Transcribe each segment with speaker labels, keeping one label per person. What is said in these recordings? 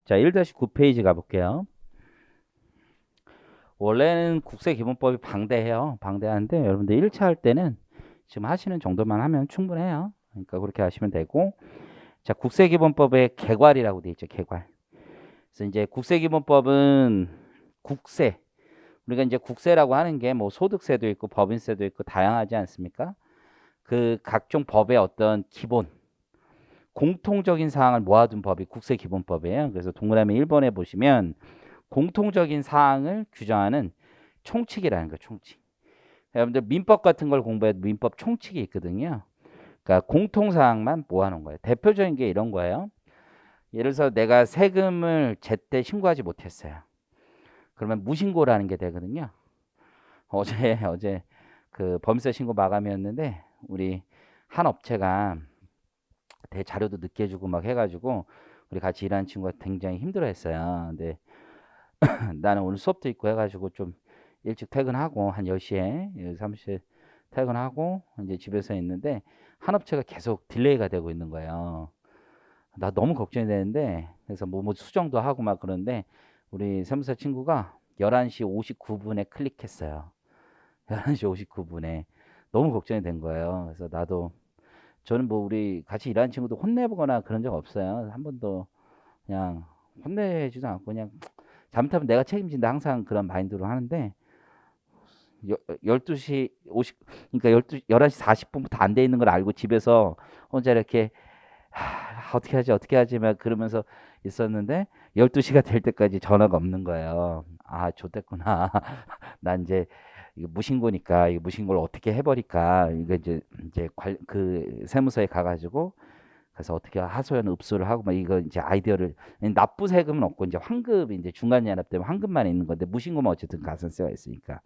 Speaker 1: 자, 1-9페이지 가볼게요. 원래는 국세기본법이 방대해요. 방대한데 여러분들 1차 할 때는 지금 하시는 정도만 하면 충분해요. 그러니까 그렇게 하시면 되고, 자, 국세기본법의 개괄이라고 돼 있죠. 개괄. 그래서 이제 국세기본법은 국세, 우리가 이제 국세라고 하는 게 뭐 소득세도 있고 법인세도 있고 다양하지 않습니까? 그 각종 법의 어떤 기본 공통적인 사항을 모아둔 법이 국세기본법이에요. 그래서 동그라미 1번에 보시면 공통적인 사항을 규정하는 총칙이라는 거예요. 총칙. 여러분들 민법 같은 걸 공부해도 민법 총칙이 있거든요. 그러니까 공통사항만 모아놓은 거예요. 대표적인 게 이런 거예요. 예를 들어서 내가 세금을 제때 신고하지 못했어요. 그러면 무신고라는 게 되거든요. 어제 그 범죄 신고 마감이었는데 우리 한 업체가 자료도 늦게 주고 막 해가지고 우리 같이 일하는 친구가 굉장히 힘들어했어요. 근데 나는 오늘 수업도 있고 해가지고 좀 일찍 퇴근하고 한 10시에 사무실 퇴근하고 이제 집에서 있는데 한 업체가 계속 딜레이가 되고 있는 거예요. 나 너무 걱정이 되는데 그래서 뭐 수정도 하고 막 그런데 우리 사무사 친구가 11시 59분에 클릭했어요. 11시 59분에 너무 걱정이 된 거예요. 그래서 나도 저는 뭐 우리 같이 일하는 친구도 혼내보거나 그런 적 없어요. 한 번도 그냥 혼내지도 않고 그냥 잘못하면 내가 책임진다 항상 그런 마인드로 하는데 12시 50 그러니까 11시 40분부터 안 돼 있는 걸 알고 집에서 혼자 이렇게 어떻게 하지 막 그러면서 있었는데 12시가 될 때까지 전화가 없는 거예요. 아, 좋댔구나. 난 이제 이거 무신고니까 이 무신고를 어떻게 해버릴까. 이거 이제 그 세무서에 가가지고 그래서 어떻게 하소연 읍수를 하고 막 이거 이제 아이디어를 납부 세금은 없고 이제 환급 이제 중간 연합 때문에 환급만 있는 건데 무신고만 어쨌든 가산세가 있으니까.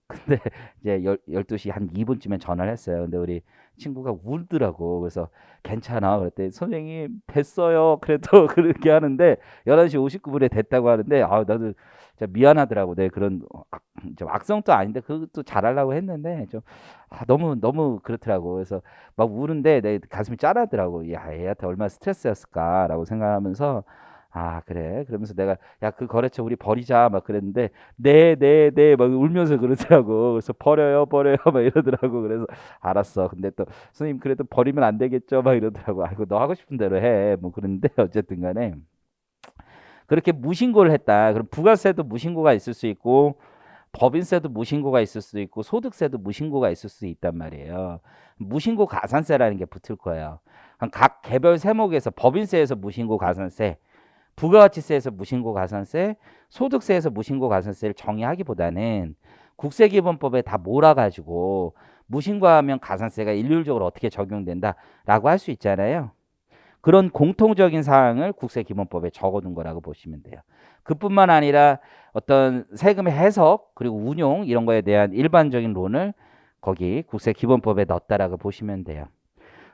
Speaker 1: 근데 이제 12시 한 2분쯤에 전화를 했어요. 근데 우리 친구가 울더라고. 그래서 괜찮아. 그랬더니 선생님 됐어요. 그래도 그렇게 하는데 11시 59분에 됐다고 하는데 아, 나도 진짜 미안하더라고. 내 그런 좀 악성도 아닌데 그것도 잘하려고 했는데 좀 너무 그렇더라고. 그래서 막 우는데 내 가슴이 짠하더라고. 야, 얘한테 얼마나 스트레스였을까라고 생각하면서 아, 그래. 그러면서 내가 야, 그 거래처 우리 버리자 막 그랬는데 네 막 울면서 그러더라고. 그래서 버려요 막 이러더라고. 그래서 알았어. 근데 또 선생님 그래도 버리면 안 되겠죠 막 이러더라고. 아이고 너 하고 싶은 대로 해. 뭐 그런데 어쨌든 간에 그렇게 무신고를 했다. 그럼 부가세도 무신고가 있을 수 있고 법인세도 무신고가 있을 수도 있고 소득세도 무신고가 있을 수 있단 말이에요. 무신고 가산세라는 게 붙을 거예요. 각 개별 세목에서 법인세에서 무신고 가산세, 부가가치세에서 무신고 가산세, 소득세에서 무신고 가산세를 정의하기보다는 국세기본법에 다 몰아가지고 무신고하면 가산세가 일률적으로 어떻게 적용된다라고 할 수 있잖아요. 그런 공통적인 사항을 국세기본법에 적어둔 거라고 보시면 돼요. 그뿐만 아니라 어떤 세금의 해석 그리고 운용 이런 거에 대한 일반적인 론을 거기 국세기본법에 넣었다라고 보시면 돼요.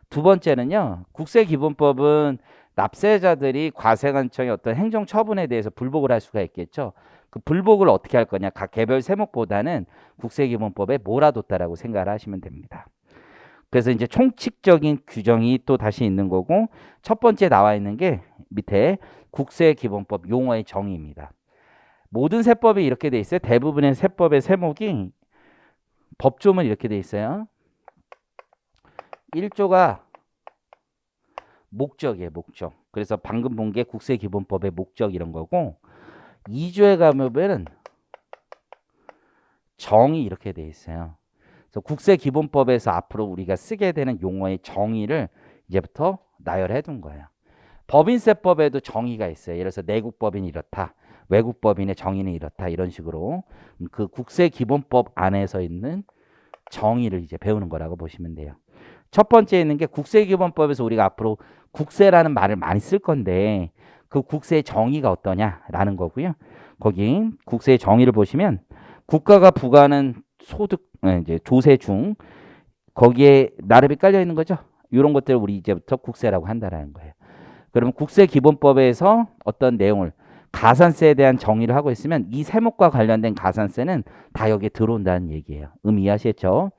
Speaker 1: 두 번째는요. 국세기본법은 납세자들이 과세관청의 어떤 행정처분에 대해서 불복을 할 수가 있겠죠. 그 불복을 어떻게 할 거냐. 각 개별 세목보다는 국세기본법에 몰아뒀다라고 생각을 하시면 됩니다. 그래서 이제 총칙적인 규정이 또 다시 있는 거고 첫 번째 나와 있는 게 밑에 국세기본법 용어의 정의입니다. 모든 세법이 이렇게 돼 있어요. 대부분의 세법의 세목이 법조문 이렇게 돼 있어요. 1조가 목적이에요. 목적. 그래서 방금 본 게 국세기본법의 목적 이런 거고 2조에 가면은 정의 이렇게 돼 있어요. 그래서 국세기본법에서 앞으로 우리가 쓰게 되는 용어의 정의를 이제부터 나열해 둔 거예요. 법인세법에도 정의가 있어요. 예를 들어서 내국법인이 이렇다. 외국법인의 정의는 이렇다. 이런 식으로 그 국세기본법 안에서 있는 정의를 이제 배우는 거라고 보시면 돼요. 첫 번째 있는 게 국세기본법에서 우리가 앞으로 국세라는 말을 많이 쓸 건데 그 국세의 정의가 어떠냐라는 거고요. 거기 국세의 정의를 보시면 국가가 부과하는 소득 이제 조세 중 거기에 나름이 깔려 있는 거죠. 이런 것들을 우리 이제부터 국세라고 한다라는 거예요. 그러면 국세기본법에서 어떤 내용을 가산세에 대한 정의를 하고 있으면 이 세목과 관련된 가산세는 다 여기에 들어온다는 얘기예요. 이해하시겠죠?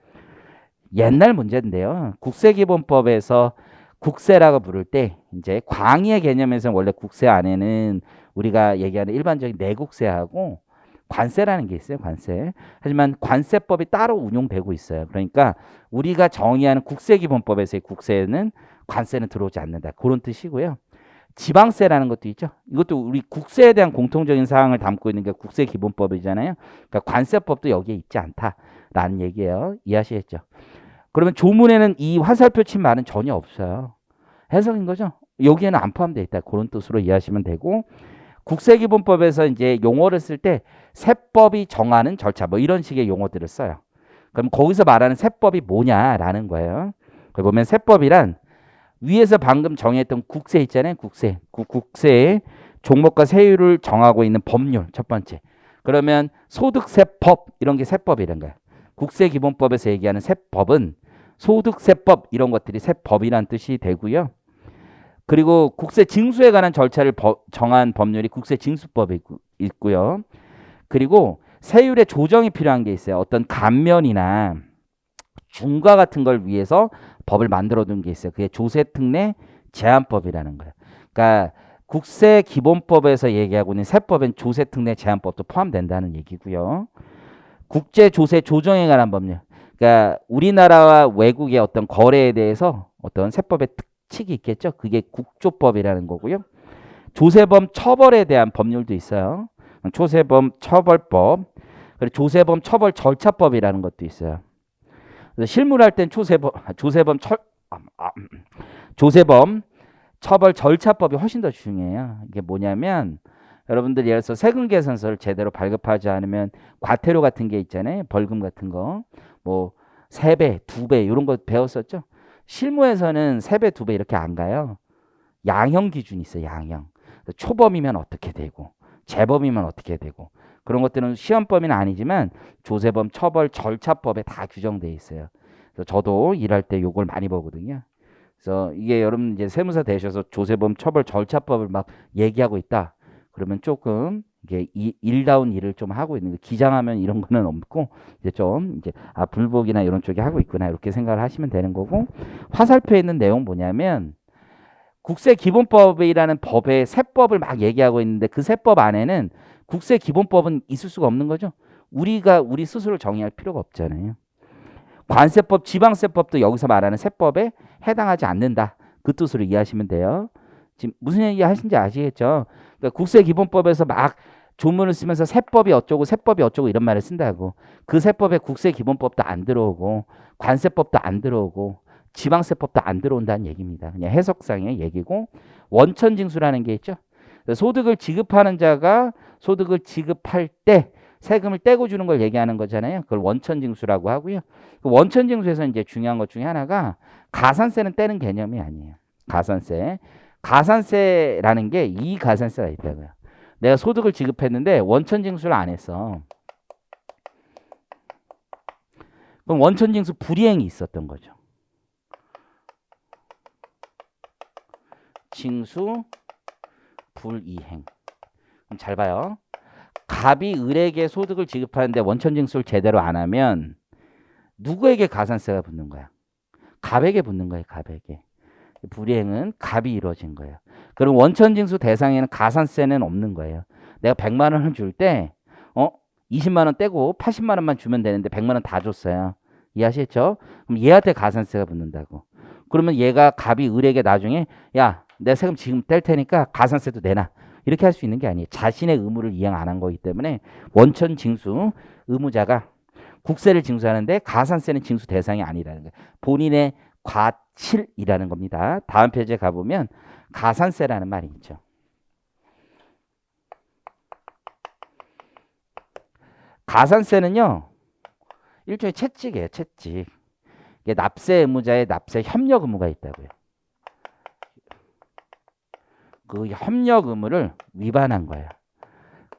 Speaker 1: 옛날 문제인데요. 국세기본법에서 국세라고 부를 때 이제 광의의 개념에서는 원래 국세 안에는 우리가 얘기하는 일반적인 내국세하고 관세라는 게 있어요. 관세. 하지만 관세법이 따로 운용되고 있어요. 그러니까 우리가 정의하는 국세기본법에서의 국세는 관세는 들어오지 않는다. 그런 뜻이고요. 지방세라는 것도 있죠. 이것도 우리 국세에 대한 공통적인 사항을 담고 있는 게 국세기본법이잖아요. 그러니까 관세법도 여기에 있지 않다라는 얘기예요. 이해하시겠죠? 그러면 조문에는 이 화살표 친 말은 전혀 없어요. 해석인 거죠. 여기에는 안 포함되어 있다. 그런 뜻으로 이해하시면 되고, 국세기본법에서 이제 용어를 쓸 때 세법이 정하는 절차 뭐 이런 식의 용어들을 써요. 그럼 거기서 말하는 세법이 뭐냐라는 거예요. 거기 보면 세법이란 위에서 방금 정했던 국세 있잖아요. 국세. 국세의 종목과 세율을 정하고 있는 법률 첫 번째. 그러면 소득세법 이런 게 세법이란 거예요. 국세기본법에서 얘기하는 세법은 소득세법 이런 것들이 세법이란 뜻이 되고요. 그리고 국세 징수에 관한 절차를 정한 법률이 국세징수법이 있고요. 그리고 세율의 조정이 필요한 게 있어요. 어떤 감면이나 중과 같은 걸 위해서 법을 만들어 둔 게 있어요. 그게 조세특례 제한법이라는 거예요. 그러니까 국세기본법에서 얘기하고 있는 세법엔 조세특례 제한법도 포함된다는 얘기고요. 국제조세 조정에 관한 법률. 그러니까 우리나라와 외국의 어떤 거래에 대해서 어떤 세법의 특칙이 있겠죠. 그게 국조법이라는 거고요. 조세범 처벌에 대한 법률도 있어요. 조세범 처벌법. 그리고 조세범 처벌 절차법이라는 것도 있어요. 그래서 실무를 할 땐 조세범 처벌 절차법이 훨씬 더 중요해요. 이게 뭐냐면 여러분들 예를 들어서 세금 계산서를 제대로 발급하지 않으면 과태료 같은 게 있잖아요. 벌금 같은 거. 뭐 3배, 2배 이런 거 배웠었죠. 실무에서는 3배, 2배 이렇게 안 가요. 양형 기준이 있어요. 양형. 초범이면 어떻게 되고 재범이면 어떻게 되고 그런 것들은 시험 범위는 아니지만 조세범 처벌 절차법에 다 규정돼 있어요. 그래서 저도 일할 때 요걸 많이 보거든요. 그래서 이게 여러분 이제 세무사 되셔서 조세범 처벌 절차법을 막 얘기하고 있다. 그러면 조금 이게 일다운 일을 좀 하고 있는 거. 기장하면 이런 거는 없고 이제 좀 이제 불복이나 이런 쪽에 하고 있구나 이렇게 생각을 하시면 되는 거고, 화살표에 있는 내용 뭐냐면 국세기본법이라는 법의 세법을 막 얘기하고 있는데 그 세법 안에는 국세기본법은 있을 수가 없는 거죠. 우리가 우리 스스로 정의할 필요가 없잖아요. 관세법, 지방세법도 여기서 말하는 세법에 해당하지 않는다. 그 뜻으로 이해하시면 돼요. 지금 무슨 얘기 하신지 아시겠죠? 그러니까 국세기본법에서 막 조문을 쓰면서 세법이 어쩌고 세법이 어쩌고 이런 말을 쓴다고. 그 세법에 국세기본법도 안 들어오고 관세법도 안 들어오고 지방세법도 안 들어온다는 얘기입니다. 그냥 해석상의 얘기고, 원천징수라는 게 있죠. 소득을 지급하는 자가 소득을 지급할 때 세금을 떼고 주는 걸 얘기하는 거잖아요. 그걸 원천징수라고 하고요. 그 원천징수에서 이제 중요한 것 중에 하나가 가산세는 떼는 개념이 아니에요. 가산세. 가산세라는 게 이 가산세가 있다고요. 내가 소득을 지급했는데 원천징수를 안 했어. 그럼 원천징수 불이행이 있었던 거죠. 징수 불이행. 그럼 잘 봐요. 갑이 을에게 소득을 지급하는데 원천징수를 제대로 안 하면 누구에게 가산세가 붙는 거야? 갑에게 붙는 거예요. 갑에게. 불이행은 갑이 이루어진 거예요. 그럼 원천징수 대상에는 가산세는 없는 거예요. 내가 100만 원을 줄 때 20만 원 떼고 80만 원만 주면 되는데 100만 원 다 줬어요. 이해하시겠죠? 그럼 얘한테 가산세가 붙는다고. 그러면 얘가 갑이 을에게 나중에 야, 내 세금 지금 뗄 테니까 가산세도 내놔. 이렇게 할 수 있는 게 아니에요. 자신의 의무를 이행 안 한 거기 때문에 원천징수 의무자가 국세를 징수하는데 가산세는 징수 대상이 아니라는 거예요. 본인의 과실이라는 겁니다. 다음 페이지에 가보면 가산세라는 말이 있죠. 가산세는요, 일종의 채찍이에요. 채찍. 이게 납세 의무자의 납세 협력 의무가 있다고요. 그 협력 의무를 위반한 거예요.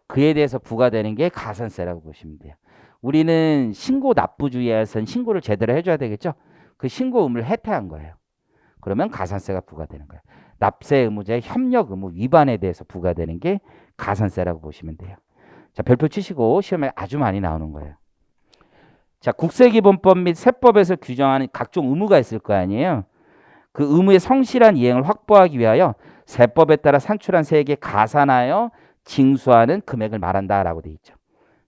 Speaker 1: 그에 대해서 부과되는 게 가산세라고 보시면 돼요. 우리는 신고 납부주의에서는 신고를 제대로 해줘야 되겠죠. 그 신고 의무를 해태한 거예요. 그러면 가산세가 부과되는 거예요. 납세 의무자의 협력 의무 위반에 대해서 부과되는 게 가산세라고 보시면 돼요. 자, 별표 치시고 시험에 아주 많이 나오는 거예요. 자, 국세기본법 및 세법에서 규정하는 각종 의무가 있을 거 아니에요. 그 의무의 성실한 이행을 확보하기 위하여 세법에 따라 산출한 세액에 가산하여 징수하는 금액을 말한다라고 돼 있죠.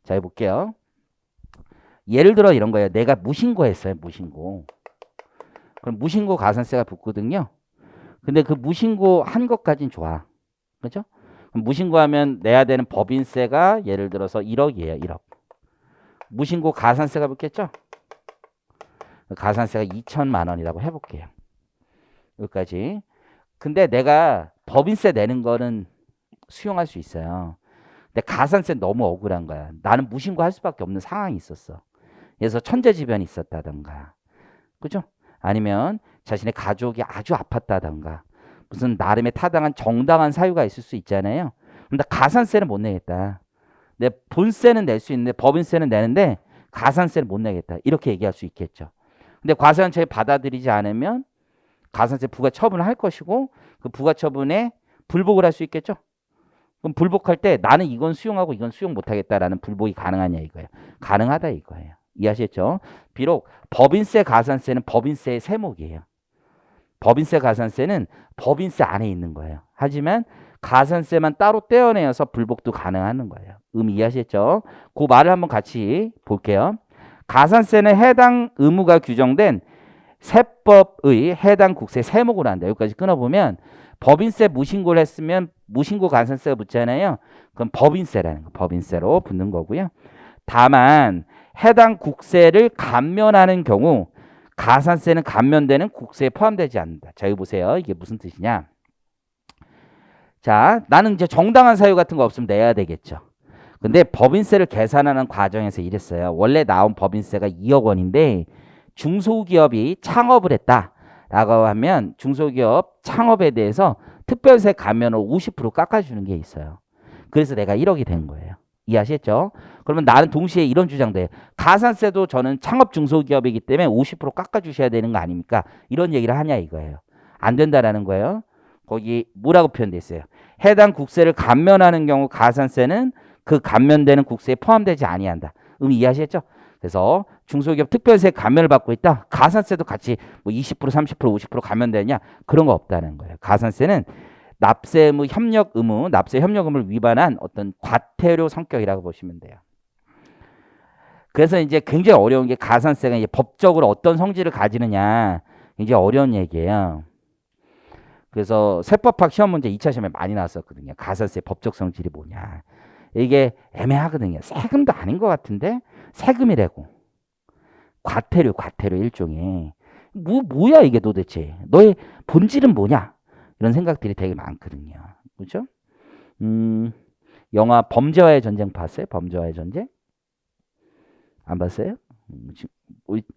Speaker 1: 자, 해볼게요. 예를 들어 이런 거예요. 내가 무신고했어요. 무신고. 그럼 무신고 가산세가 붙거든요. 근데 그 무신고 한 것까진 좋아. 그죠? 그럼 무신고하면 내야 되는 법인세가 예를 들어서 1억이에요. 1억. 무신고 가산세가 붙겠죠? 가산세가 2천만 원이라고 해볼게요. 여기까지. 근데 내가 법인세 내는 거는 수용할 수 있어요. 근데 가산세 너무 억울한 거야. 나는 무신고 할 수밖에 없는 상황이 있었어. 그래서 천재지변이 있었다던가. 그죠? 아니면 자신의 가족이 아주 아팠다던가. 무슨 나름의 타당한 정당한 사유가 있을 수 있잖아요. 근데 가산세는 못 내겠다. 내 본세는 낼 수 있는데 법인세는 내는데 가산세는 못 내겠다. 이렇게 얘기할 수 있겠죠. 근데 과세한처에 받아들이지 않으면 가산세 부과 처분을 할 것이고 그 부과 처분에 불복을 할 수 있겠죠. 그럼 불복할 때 나는 이건 수용하고 이건 수용 못하겠다라는 불복이 가능하냐 이거예요. 가능하다 이거예요. 이해하셨죠? 비록 법인세 가산세는 법인세의 세목이에요. 법인세 가산세는 법인세 안에 있는 거예요. 하지만 가산세만 따로 떼어내어서 불복도 가능한 거예요. 이해하셨죠? 그 말을 한번 같이 볼게요. 가산세는 해당 의무가 규정된 세법의 해당 국세 세목으로 한다. 여기까지 끊어보면 법인세 무신고를 했으면 무신고 가산세가 붙잖아요. 그럼 법인세라는 거, 법인세로 붙는 거고요. 다만 해당 국세를 감면하는 경우 가산세는 감면되는 국세에 포함되지 않는다. 자, 여기 보세요. 이게 무슨 뜻이냐? 자, 나는 이제 정당한 사유 같은 거 없으면 내야 되겠죠. 근데 법인세를 계산하는 과정에서 이랬어요. 원래 나온 법인세가 2억 원인데 중소기업이 창업을 했다라고 하면 중소기업 창업에 대해서 특별세 감면을 50% 깎아주는 게 있어요. 그래서 내가 1억이 된 거예요. 이해하셨죠? 그러면 나는 동시에 이런 주장도 해요. 가산세도 저는 창업 중소기업이기 때문에 50% 깎아주셔야 되는 거 아닙니까? 이런 얘기를 하냐 이거예요. 안 된다라는 거예요. 거기 뭐라고 표현돼 있어요? 해당 국세를 감면하는 경우 가산세는 그 감면되는 국세에 포함되지 아니한다. 이해하셨죠? 그래서 중소기업 특별세 감면을 받고 있다. 가산세도 같이 뭐 20%, 30%, 50% 감면되냐? 그런 거 없다는 거예요. 가산세는 납세 의무 협력 의무, 납세 협력 의무를 위반한 어떤 과태료 성격이라고 보시면 돼요. 그래서 이제 굉장히 어려운 게 가산세가 이제 법적으로 어떤 성질을 가지느냐 굉장히 어려운 얘기예요. 그래서 세법학 시험 문제 2차 시험에 많이 나왔었거든요. 가산세 법적 성질이 뭐냐. 이게 애매하거든요. 세금도 아닌 것 같은데 세금이라고. 과태료 일종의. 뭐야 이게 도대체. 너의 본질은 뭐냐. 이런 생각들이 되게 많거든요. 그렇죠? 영화 범죄와의 전쟁 봤어요? 범죄와의 전쟁? 안 봤어요?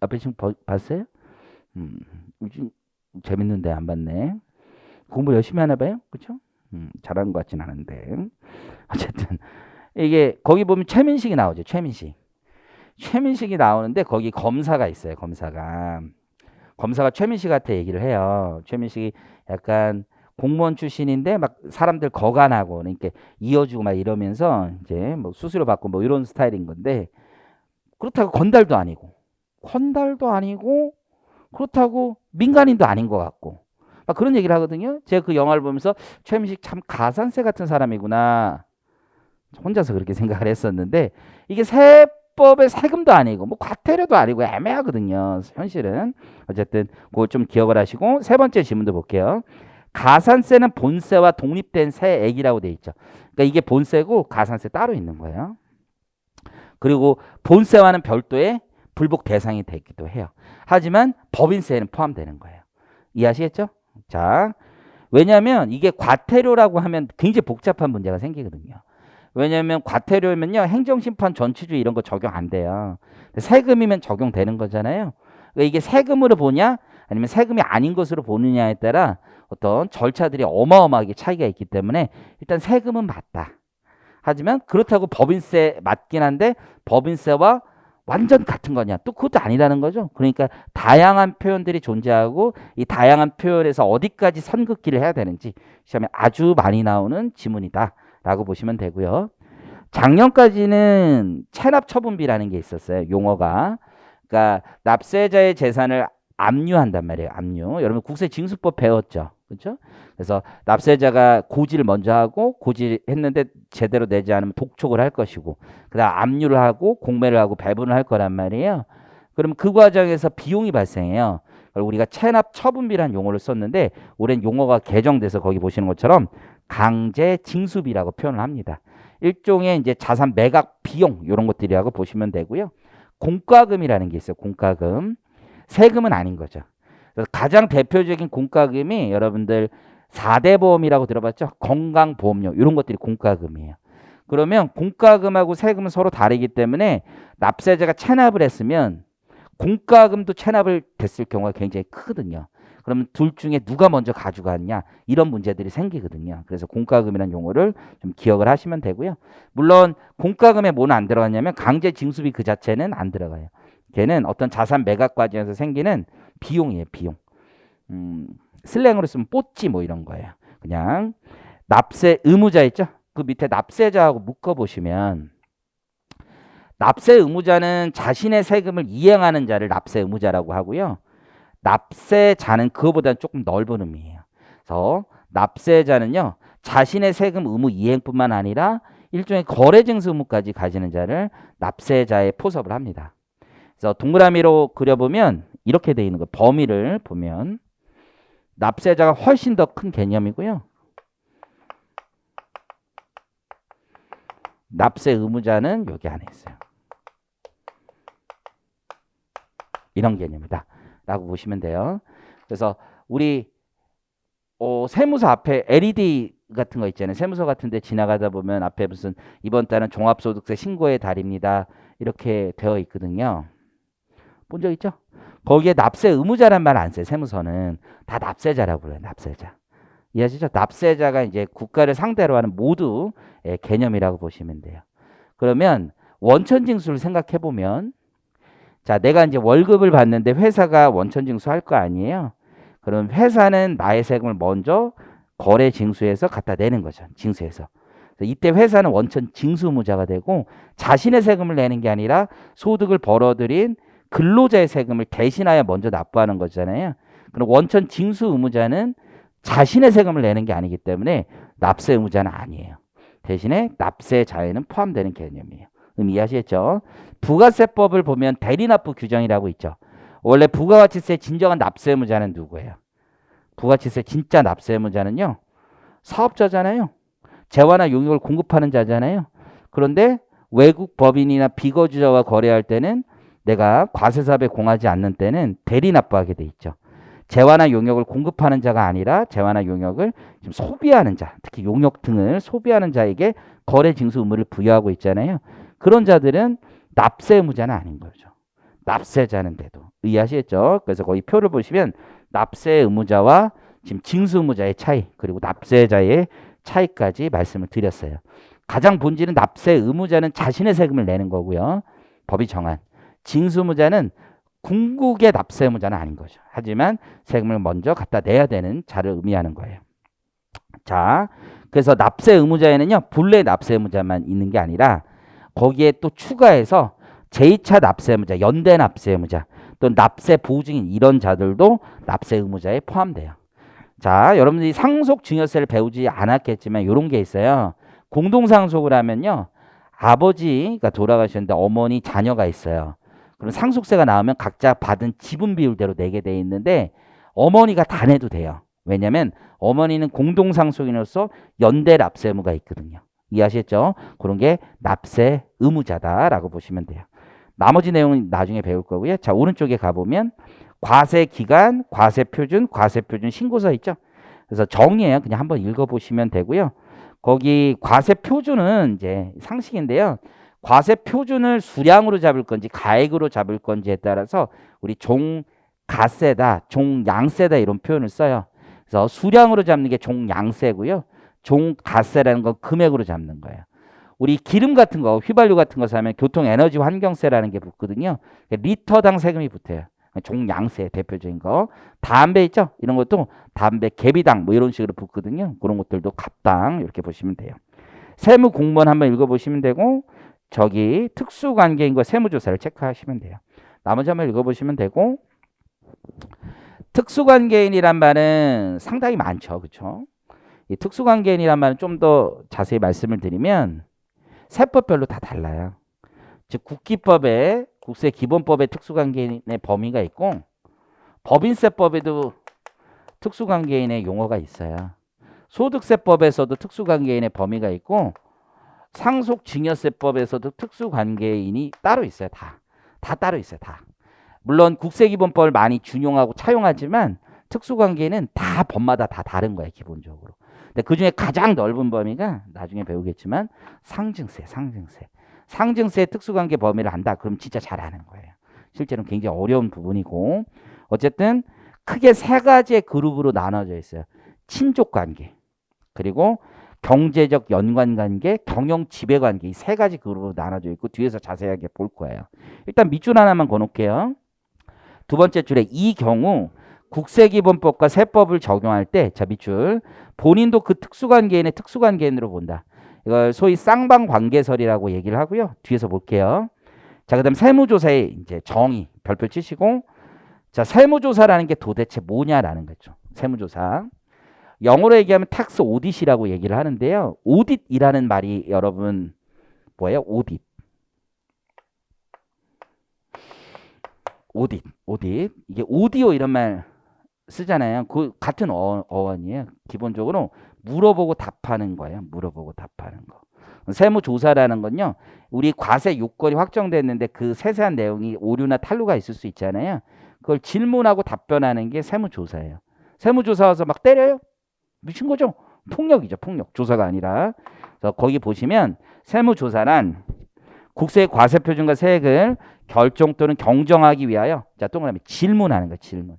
Speaker 1: 앞에 지금 봤어요? 요즘 재밌는데 안 봤네. 공부 열심히 하나 봐요? 그렇죠? 잘하는 것 같진 않은데. 어쨌든 이게 거기 보면 최민식이 나오죠. 최민식이 나오는데 거기 검사가 있어요. 검사가 최민식한테 얘기를 해요. 최민식이 약간 공무원 출신인데 막 사람들 거간하고 그러니까 이어주고 막 이러면서 이제 뭐 수수료 받고 뭐 이런 스타일인 건데 그렇다고 건달도 아니고 그렇다고 민간인도 아닌 것 같고 막 그런 얘기를 하거든요. 제가 그 영화를 보면서 최민식 참 가산세 같은 사람이구나. 혼자서 그렇게 생각을 했었는데 이게 세법의 세금도 아니고 뭐 과태료도 아니고 애매하거든요. 현실은. 어쨌든 그거 좀 기억을 하시고 세 번째 질문도 볼게요. 가산세는 본세와 독립된 세액이라고 돼 있죠. 그러니까 이게 본세고 가산세 따로 있는 거예요. 그리고 본세와는 별도의 불복 대상이 되기도 해요. 하지만 법인세에는 포함되는 거예요. 이해하시겠죠? 자, 왜냐하면 이게 과태료라고 하면 굉장히 복잡한 문제가 생기거든요. 왜냐하면 과태료면요 행정심판 전치주 이런 거 적용 안 돼요. 세금이면 적용되는 거잖아요. 그러니까 이게 세금으로 보냐 아니면 세금이 아닌 것으로 보느냐에 따라 어떤 절차들이 어마어마하게 차이가 있기 때문에 일단 세금은 맞다. 하지만 그렇다고 법인세 맞긴 한데 법인세와 완전 같은 거냐? 또 그것도 아니라는 거죠. 그러니까 다양한 표현들이 존재하고 이 다양한 표현에서 어디까지 선긋기를 해야 되는지 시험에 아주 많이 나오는 지문이다라고 보시면 되고요. 작년까지는 체납처분비라는 게 있었어요. 용어가. 그러니까 납세자의 재산을 압류한단 말이에요. 압류. 여러분 국세 징수법 배웠죠? 그렇죠? 그래서 납세자가 고지를 먼저 하고 고지했는데 제대로 내지 않으면 독촉을 할 것이고 그다음 압류를 하고 공매를 하고 배분을 할 거란 말이에요. 그러면 그 과정에서 비용이 발생해요. 그걸 우리가 체납 처분비라는 용어를 썼는데 올해는 용어가 개정돼서 거기 보시는 것처럼 강제 징수비라고 표현을 합니다. 일종의 이제 자산 매각 비용 이런 것들이라고 보시면 되고요. 공과금이라는 게 있어요. 공과금. 세금은 아닌 거죠. 그래서 가장 대표적인 공과금이 여러분들 4대 보험이라고 들어봤죠? 건강보험료 이런 것들이 공과금이에요. 그러면 공과금하고 세금은 서로 다르기 때문에 납세자가 체납을 했으면 공과금도 체납을 됐을 경우가 굉장히 크거든요. 그러면 둘 중에 누가 먼저 가져갔냐 이런 문제들이 생기거든요. 그래서 공과금이라는 용어를 좀 기억을 하시면 되고요. 물론 공과금에 뭐는 안 들어가냐면 강제 징수비 그 자체는 안 들어가요. 걔는 어떤 자산 매각 과정에서 생기는 비용이에요. 비용. 슬랭으로 쓰면 뽀찌 뭐 이런 거예요. 그냥 납세 의무자 있죠? 그 밑에 납세자하고 묶어보시면 납세 의무자는 자신의 세금을 이행하는 자를 납세 의무자라고 하고요. 납세자는 그거보다는 조금 넓은 의미예요. 그래서 납세자는요. 자신의 세금 의무 이행뿐만 아니라 일종의 거래 징수 의무까지 가지는 자를 납세자에 포섭을 합니다. 그래서 동그라미로 그려보면 이렇게 되어 있는 거예요. 범위를 보면 납세자가 훨씬 더 큰 개념이고요. 납세 의무자는 여기 안에 있어요. 이런 개념이다 라고 보시면 돼요. 그래서 우리 세무서 앞에 LED 같은 거 있잖아요. 세무서 같은 데 지나가다 보면 앞에 무슨 이번 달은 종합소득세 신고의 달입니다. 이렇게 되어 있거든요. 본 적 있죠? 거기에 납세 의무자란 말 안 써요. 세무서는 다 납세자라고 불러요. 납세자. 이해하시죠? 납세자가 이제 국가를 상대로 하는 모두 개념이라고 보시면 돼요. 그러면 원천징수를 생각해 보면 자, 내가 이제 월급을 받는데 회사가 원천징수 할 거 아니에요? 그럼 회사는 나의 세금을 먼저 거래 징수해서 갖다 내는 거죠. 징수해서. 이때 회사는 원천 징수 의무자가 되고 자신의 세금을 내는 게 아니라 소득을 벌어들인 근로자의 세금을 대신하여 먼저 납부하는 거잖아요. 그럼 원천 징수 의무자는 자신의 세금을 내는 게 아니기 때문에 납세 의무자는 아니에요. 대신에 납세자에는 포함되는 개념이에요. 이해하시겠죠? 부가세법을 보면 대리납부 규정이라고 있죠. 원래 부가가치세 진정한 납세 의무자는 누구예요? 부가가치세 진짜 납세 의무자는요. 사업자잖아요. 재화나 용역을 공급하는 자잖아요. 그런데 외국 법인이나 비거주자와 거래할 때는 내가 과세사업에 공하지 않는 때는 대리납부하게 돼 있죠. 재화나 용역을 공급하는 자가 아니라 재화나 용역을 지금 소비하는 자, 특히 용역 등을 소비하는 자에게 거래 징수 의무를 부여하고 있잖아요. 그런 자들은 납세 의무자는 아닌 거죠. 납세자는데도 이해하시겠죠? 그래서 거기 표를 보시면 납세 의무자와 지금 징수 의무자의 차이 그리고 납세자의 차이까지 말씀을 드렸어요. 가장 본질은 납세 의무자는 자신의 세금을 내는 거고요. 법이 정한 징수 의무자는 궁극의 납세 의무자는 아닌 거죠. 하지만 세금을 먼저 갖다 내야 되는 자를 의미하는 거예요. 자, 그래서 납세 의무자에는요. 본래 납세 의무자만 있는 게 아니라 거기에 또 추가해서 제2차 납세 의무자, 연대 납세 의무자, 또 납세 보증인 이런 자들도 납세 의무자에 포함돼요. 자, 여러분들이 상속 증여세를 배우지 않았겠지만 이런 게 있어요. 공동상속을 하면요. 아버지가 돌아가셨는데 어머니 자녀가 있어요. 그럼 상속세가 나오면 각자 받은 지분 비율대로 내게 돼 있는데 어머니가 다 내도 돼요. 왜냐하면 어머니는 공동상속인으로서 연대 납세 의무가 있거든요. 이해하셨죠? 그런 게 납세 의무자다라고 보시면 돼요. 나머지 내용은 나중에 배울 거고요. 자, 오른쪽에 가보면 과세 기간, 과세 표준, 과세 표준 신고서 있죠. 그래서 정의예요. 그냥 한번 읽어보시면 되고요. 거기 과세 표준은 이제 상식인데요. 과세 표준을 수량으로 잡을 건지 가액으로 잡을 건지에 따라서 우리 종가세다, 종양세다 이런 표현을 써요. 그래서 수량으로 잡는 게 종양세고요. 종가세라는 건 금액으로 잡는 거예요. 우리 기름 같은 거, 휘발유 같은 거 사면 교통에너지 환경세라는 게 붙거든요. 리터당 세금이 붙어요. 종양세 대표적인 거. 담배 있죠? 이런 것도 담배 개비당 뭐 이런 식으로 붙거든요. 그런 것들도 갑당 이렇게 보시면 돼요. 세무 공무원 한번 읽어보시면 되고 저기 특수관계인과 세무조사를 체크하시면 돼요. 나머지 한번 읽어보시면 되고 특수관계인이란 말은 상당히 많죠. 그렇죠? 이 특수관계인이란 말은 좀 더 자세히 말씀을 드리면 세법별로 다 달라요. 즉 국기법에 국세기본법에 특수관계인의 범위가 있고 법인세법에도 특수관계인의 용어가 있어요. 소득세법에서도 특수관계인의 범위가 있고 상속증여세법에서도 특수관계인이 따로 있어요. 다 따로 있어요. 다. 물론 국세기본법을 많이 준용하고 차용하지만 특수관계는 다 법마다 다 다른 거예요. 기본적으로. 근데 그중에 가장 넓은 범위가 나중에 배우겠지만 상증세 특수관계 범위를 안다. 그럼 진짜 잘 아는 거예요. 실제로는 굉장히 어려운 부분이고 어쨌든 크게 세 가지의 그룹으로 나눠져 있어요. 친족관계 그리고 경제적 연관관계, 경영지배관계 이 세 가지 그룹으로 나눠져 있고 뒤에서 자세하게 볼 거예요. 일단 밑줄 하나만 거놓을게요. 두 번째 줄에 이 경우 국세기본법과 세법을 적용할 때 자 밑줄 본인도 그 특수관계인의 특수관계인으로 본다. 이걸 소위 쌍방관계설이라고 얘기를 하고요. 뒤에서 볼게요. 자 그다음 세무조사의 이제 정의 별표 치시고 자 세무조사라는 게 도대체 뭐냐라는 거죠. 세무조사. 영어로 얘기하면 텍스 오딧이라고 얘기를 하는데요. 오딧이라는 말이 여러분 뭐예요? 오딧. 이게 오디오 이런 말 쓰잖아요. 그 같은 어원이에요. 기본적으로 물어보고 답하는 거예요. 물어보고 답하는 거. 세무조사라는 건요. 우리 과세 요건이 확정됐는데 그 세세한 내용이 오류나 탈루가 있을 수 있잖아요. 그걸 질문하고 답변하는 게 세무조사예요. 세무조사 와서 막 때려요? 미친 거죠? 폭력이죠. 폭력. 조사가 아니라. 그래서 거기 보시면 세무조사란 국세 과세표준과 세액을 결정 또는 경정하기 위하여 자 동그라미 질문하는 거예요. 질문.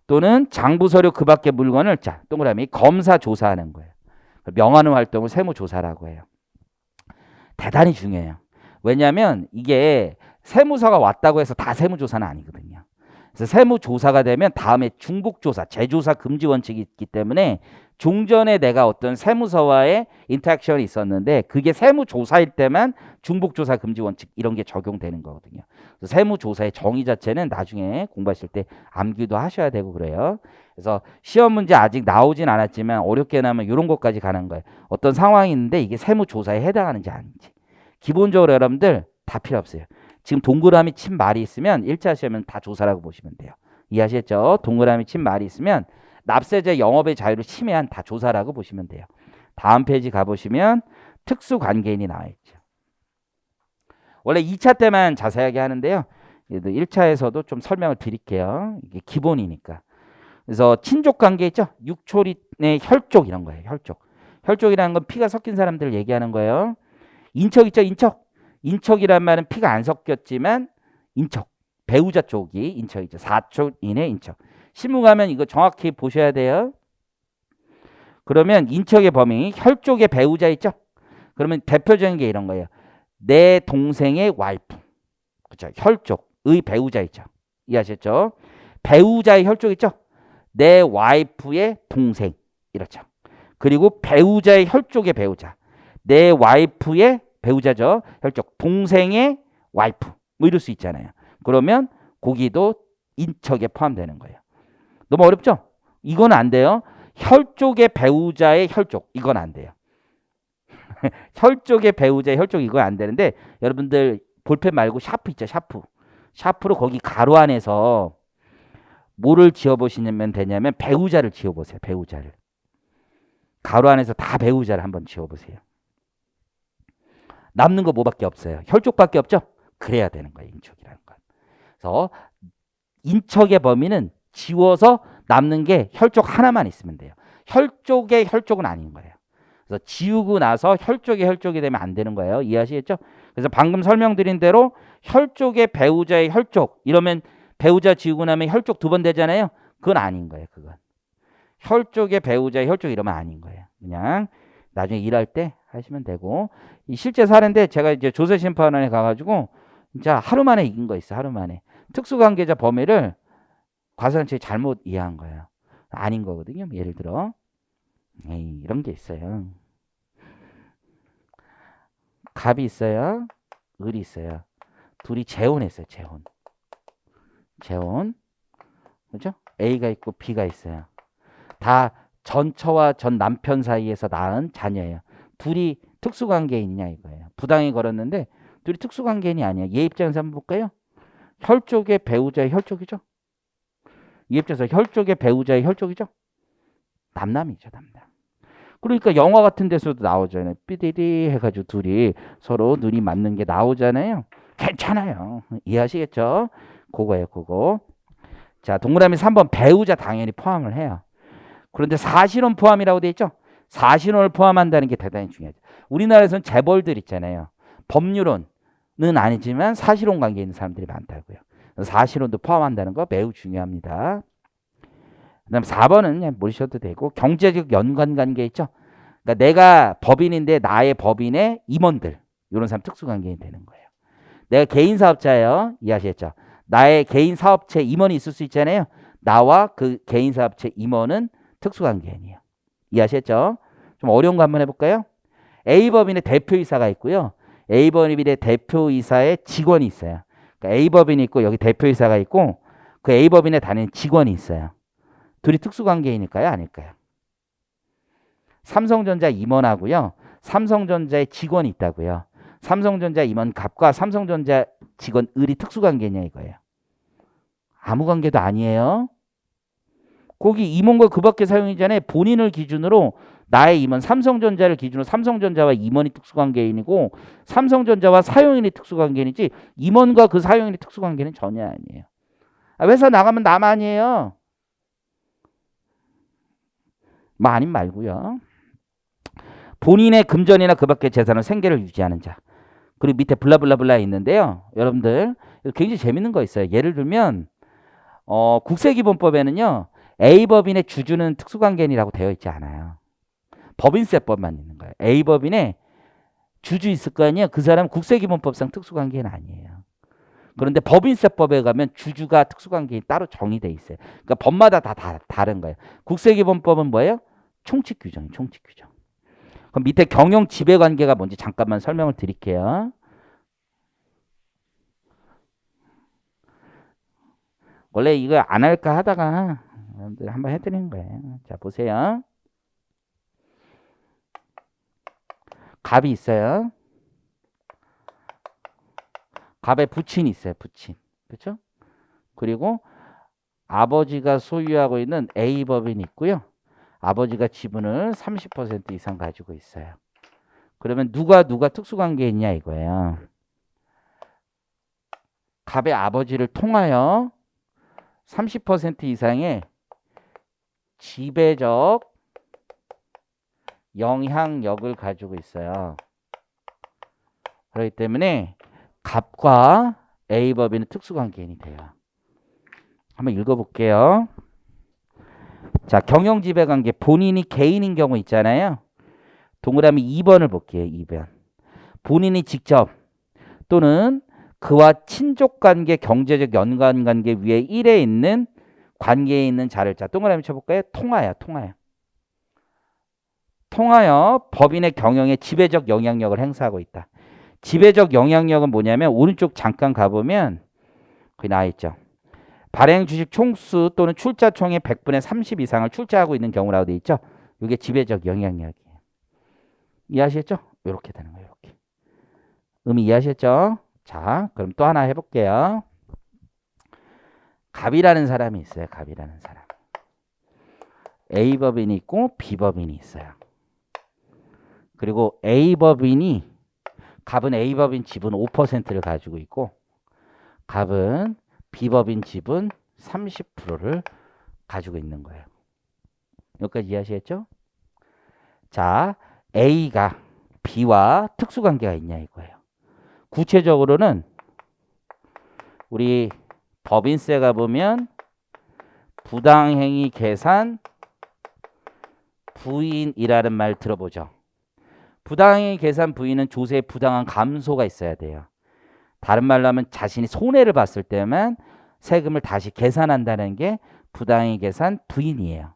Speaker 1: 또는 장부서류 그 밖의 물건을 자 동그라미 검사 조사하는 거예요. 명하는 활동을 세무조사라고 해요. 대단히 중요해요. 왜냐하면 이게 세무서가 왔다고 해서 다 세무조사는 아니거든요. 그래서 세무조사가 되면 다음에 중복조사, 재조사 금지 원칙이 있기 때문에 종전에 내가 어떤 세무서와의 인터랙션이 있었는데 그게 세무조사일 때만 중복조사 금지 원칙 이런 게 적용되는 거거든요. 그래서 세무조사의 정의 자체는 나중에 공부하실 때 암기도 하셔야 되고 그래요. 그래서 시험 문제 아직 나오진 않았지만 어렵게 나면 이런 것까지 가는 거예요. 어떤 상황이 있는데 이게 세무조사에 해당하는지 아닌지. 기본적으로 여러분들 다 필요 없어요. 지금 동그라미 친 말이 있으면 1차 시험은 다 조사라고 보시면 돼요. 이해하셨죠? 동그라미 친 말이 있으면 납세자 영업의 자유를 침해한 다 조사라고 보시면 돼요. 다음 페이지 가보시면 특수관계인이 나와 있죠. 원래 2차 때만 자세하게 하는데요. 1차에서도 좀 설명을 드릴게요. 이게 기본이니까. 그래서 친족관계 있죠? 육촌의 혈족 이런 거예요. 혈족. 혈족이라는 건 피가 섞인 사람들을 얘기하는 거예요. 인척 있죠? 인척. 인척이란 말은 피가 안 섞였지만 인척. 배우자 쪽이 인척이죠. 사촌인의 인척. 실무 가면 이거 정확히 보셔야 돼요. 그러면 인척의 범위, 혈족의 배우자 있죠? 그러면 대표적인 게 이런 거예요. 내 동생의 와이프. 그렇죠. 혈족의 배우자 있죠. 이해하셨죠? 배우자의 혈족 있죠? 내 와이프의 동생. 이렇죠. 그리고 배우자의 혈족의 배우자. 내 와이프의 배우자죠. 혈족. 동생의 와이프. 뭐 이럴 수 있잖아요. 그러면 거기도 인척에 포함되는 거예요. 너무 어렵죠? 이건 안 돼요. 혈족의 배우자의 혈족. 이건 안 돼요. 혈족의 배우자의 혈족 이거 안 되는데 여러분들 볼펜 말고 샤프 있죠. 샤프. 샤프로 거기 가로 안에서 뭐를 지어보시면 되냐면 배우자를 지어보세요. 배우자를. 가로 안에서 다 배우자를 한번 지어보세요. 남는 거 뭐밖에 없어요. 혈족밖에 없죠? 그래야 되는 거예요. 인척이라는 건. 그래서 인척의 범위는 지워서 남는 게 혈족 하나만 있으면 돼요. 혈족의 혈족은 아닌 거예요. 그래서 지우고 나서 혈족의 혈족이 되면 안 되는 거예요. 이해하시겠죠? 그래서 방금 설명드린 대로 혈족의 배우자의 혈족 이러면 배우자 지우고 나면 혈족 2번 되잖아요. 그건 아닌 거예요. 그건. 혈족의 배우자의 혈족 이러면 아닌 거예요. 그냥 나중에 일할 때 하시면 되고 이 실제 사례인데 제가 이제 조세심판원에 가가지고 진짜 하루 만에 이긴 거 있어요. 하루 만에. 특수관계자 범위를 과세관청이 잘못 이해한 거예요. 아닌 거거든요. 예를 들어 에이, 이런 게 있어요. 갑이 있어요. 을이 있어요. 둘이 재혼했어요. 재혼. 재혼. 그죠? A가 있고 B가 있어요. 다 전처와 전 남편 사이에서 낳은 자녀예요. 둘이 특수관계인이냐 이거예요. 부당히 걸었는데 둘이 특수관계인이 아니에요. 얘 입장에서 한번 볼까요? 혈족의 배우자의 혈족이죠. 이 입장에서 혈족의 배우자의 혈족이죠. 남남이죠, 남남. 그러니까 영화 같은 데서도 나오잖아요. 삐디디 해가지고 둘이 서로 눈이 맞는 게 나오잖아요. 괜찮아요. 이해하시겠죠? 그거예요, 그거. 자, 동그라미 3번 배우자 당연히 포함을 해요. 그런데 사실혼 포함이라고 돼 있죠? 사실혼을 포함한다는 게 대단히 중요하죠. 우리나라에서는 재벌들 있잖아요. 법률혼은 아니지만 사실혼 관계에 있는 사람들이 많다고요. 사실혼도 포함한다는 거 매우 중요합니다. 그다음 4번은 그냥 모르셔도 되고 경제적 연관 관계 있죠. 그러니까 내가 법인인데 나의 법인의 임원들 이런 사람 특수관계인이 되는 거예요. 내가 개인 사업자예요. 이해하시겠죠? 나의 개인 사업체 임원이 있을 수 있잖아요. 나와 그 개인 사업체 임원은 특수관계인이에요. 이해하셨죠? 좀 어려운 거 한번 해볼까요? A법인의 대표이사가 있고요. A법인의 대표이사의 직원이 있어요. 그러니까 A법인이 있고 여기 대표이사가 있고 그 A법인에 다니는 직원이 있어요. 둘이 특수관계이니까요? 아닐까요? 삼성전자 임원하고요. 삼성전자의 직원이 있다고요. 삼성전자 임원 갑과 삼성전자 직원 을이 특수관계냐 이거예요. 아무 관계도 아니에요. 거기 임원과 그 밖에 사용이잖아요. 본인을 기준으로 나의 임원 삼성전자를 기준으로 삼성전자와 임원이 특수관계인이고 삼성전자와 사용인이 특수관계인이지 임원과 그 사용인이 특수관계는 전혀 아니에요. 회사 나가면 나만이에요. 아님 말고요. 본인의 금전이나 그 밖의 재산을 생계를 유지하는 자. 그리고 밑에 블라블라블라 있는데요. 여러분들 굉장히 재밌는 거 있어요. 예를 들면 국세기본법에는요. A법인의 주주는 특수관계인이라고 되어 있지 않아요. 법인세법만 있는 거예요. A법인에 주주 있을 거 아니에요. 그 사람은 국세기본법상 특수관계인 아니에요. 그런데 법인세법에 가면 주주가 특수관계인 따로 정의돼 있어요. 그러니까 법마다 다 다른 거예요. 국세기본법은 뭐예요? 총칙규정, 총칙규정. 그럼 밑에 경영 지배관계가 뭔지 잠깐만 설명을 드릴게요. 원래 이거 안 할까 하다가 여러분들 한번 해드리는 거예요. 자, 보세요. 갑이 있어요. 갑에 부친이 있어요. 부친. 그렇죠? 그리고 아버지가 소유하고 있는 A법인이 있고요. 아버지가 지분을 30% 이상 가지고 있어요. 그러면 누가 특수관계에 있냐 이거예요. 갑의 아버지를 통하여 30% 이상의 지배적 영향력을 가지고 있어요. 그렇기 때문에 갑과 A법인은 특수관계인이 돼요. 한번 읽어볼게요. 자, 경영지배관계 본인이 개인인 경우 있잖아요. 동그라미 2번을 볼게요. 2번. 본인이 직접 또는 그와 친족관계 경제적 연관관계 위에 1에 있는 관계에 있는 자를 자 동그라미 쳐볼까요? 통하여 법인의 경영에 지배적 영향력을 행사하고 있다. 지배적 영향력은 뭐냐면 오른쪽 잠깐 가보면 거기 나와있죠. 발행 주식 총수 또는 출자 총의 100분의 30 이상을 출자하고 있는 경우라고 되어 있죠. 이게 지배적 영향력이에요. 이해하셨죠? 이렇게 되는 거예요. 이렇게. 의미 이해하셨죠? 자, 그럼 또 하나 해볼게요. 갑이라는 사람이 있어요. 갑이라는 사람. A법인이 있고 B법인이 있어요. 그리고 갑은 A법인 지분 5%를 가지고 있고 갑은 B법인 지분 30%를 가지고 있는 거예요. 여기까지 이해하시겠죠? 자, A가 B와 특수관계가 있냐 이거예요. 구체적으로는 우리 법인세 가보면 부당행위 계산 부인이라는 말 들어보죠. 부당행위 계산 부인은 조세의 부당한 감소가 있어야 돼요. 다른 말로 하면 자신이 손해를 봤을 때만 세금을 다시 계산한다는 게 부당행위 계산 부인이에요.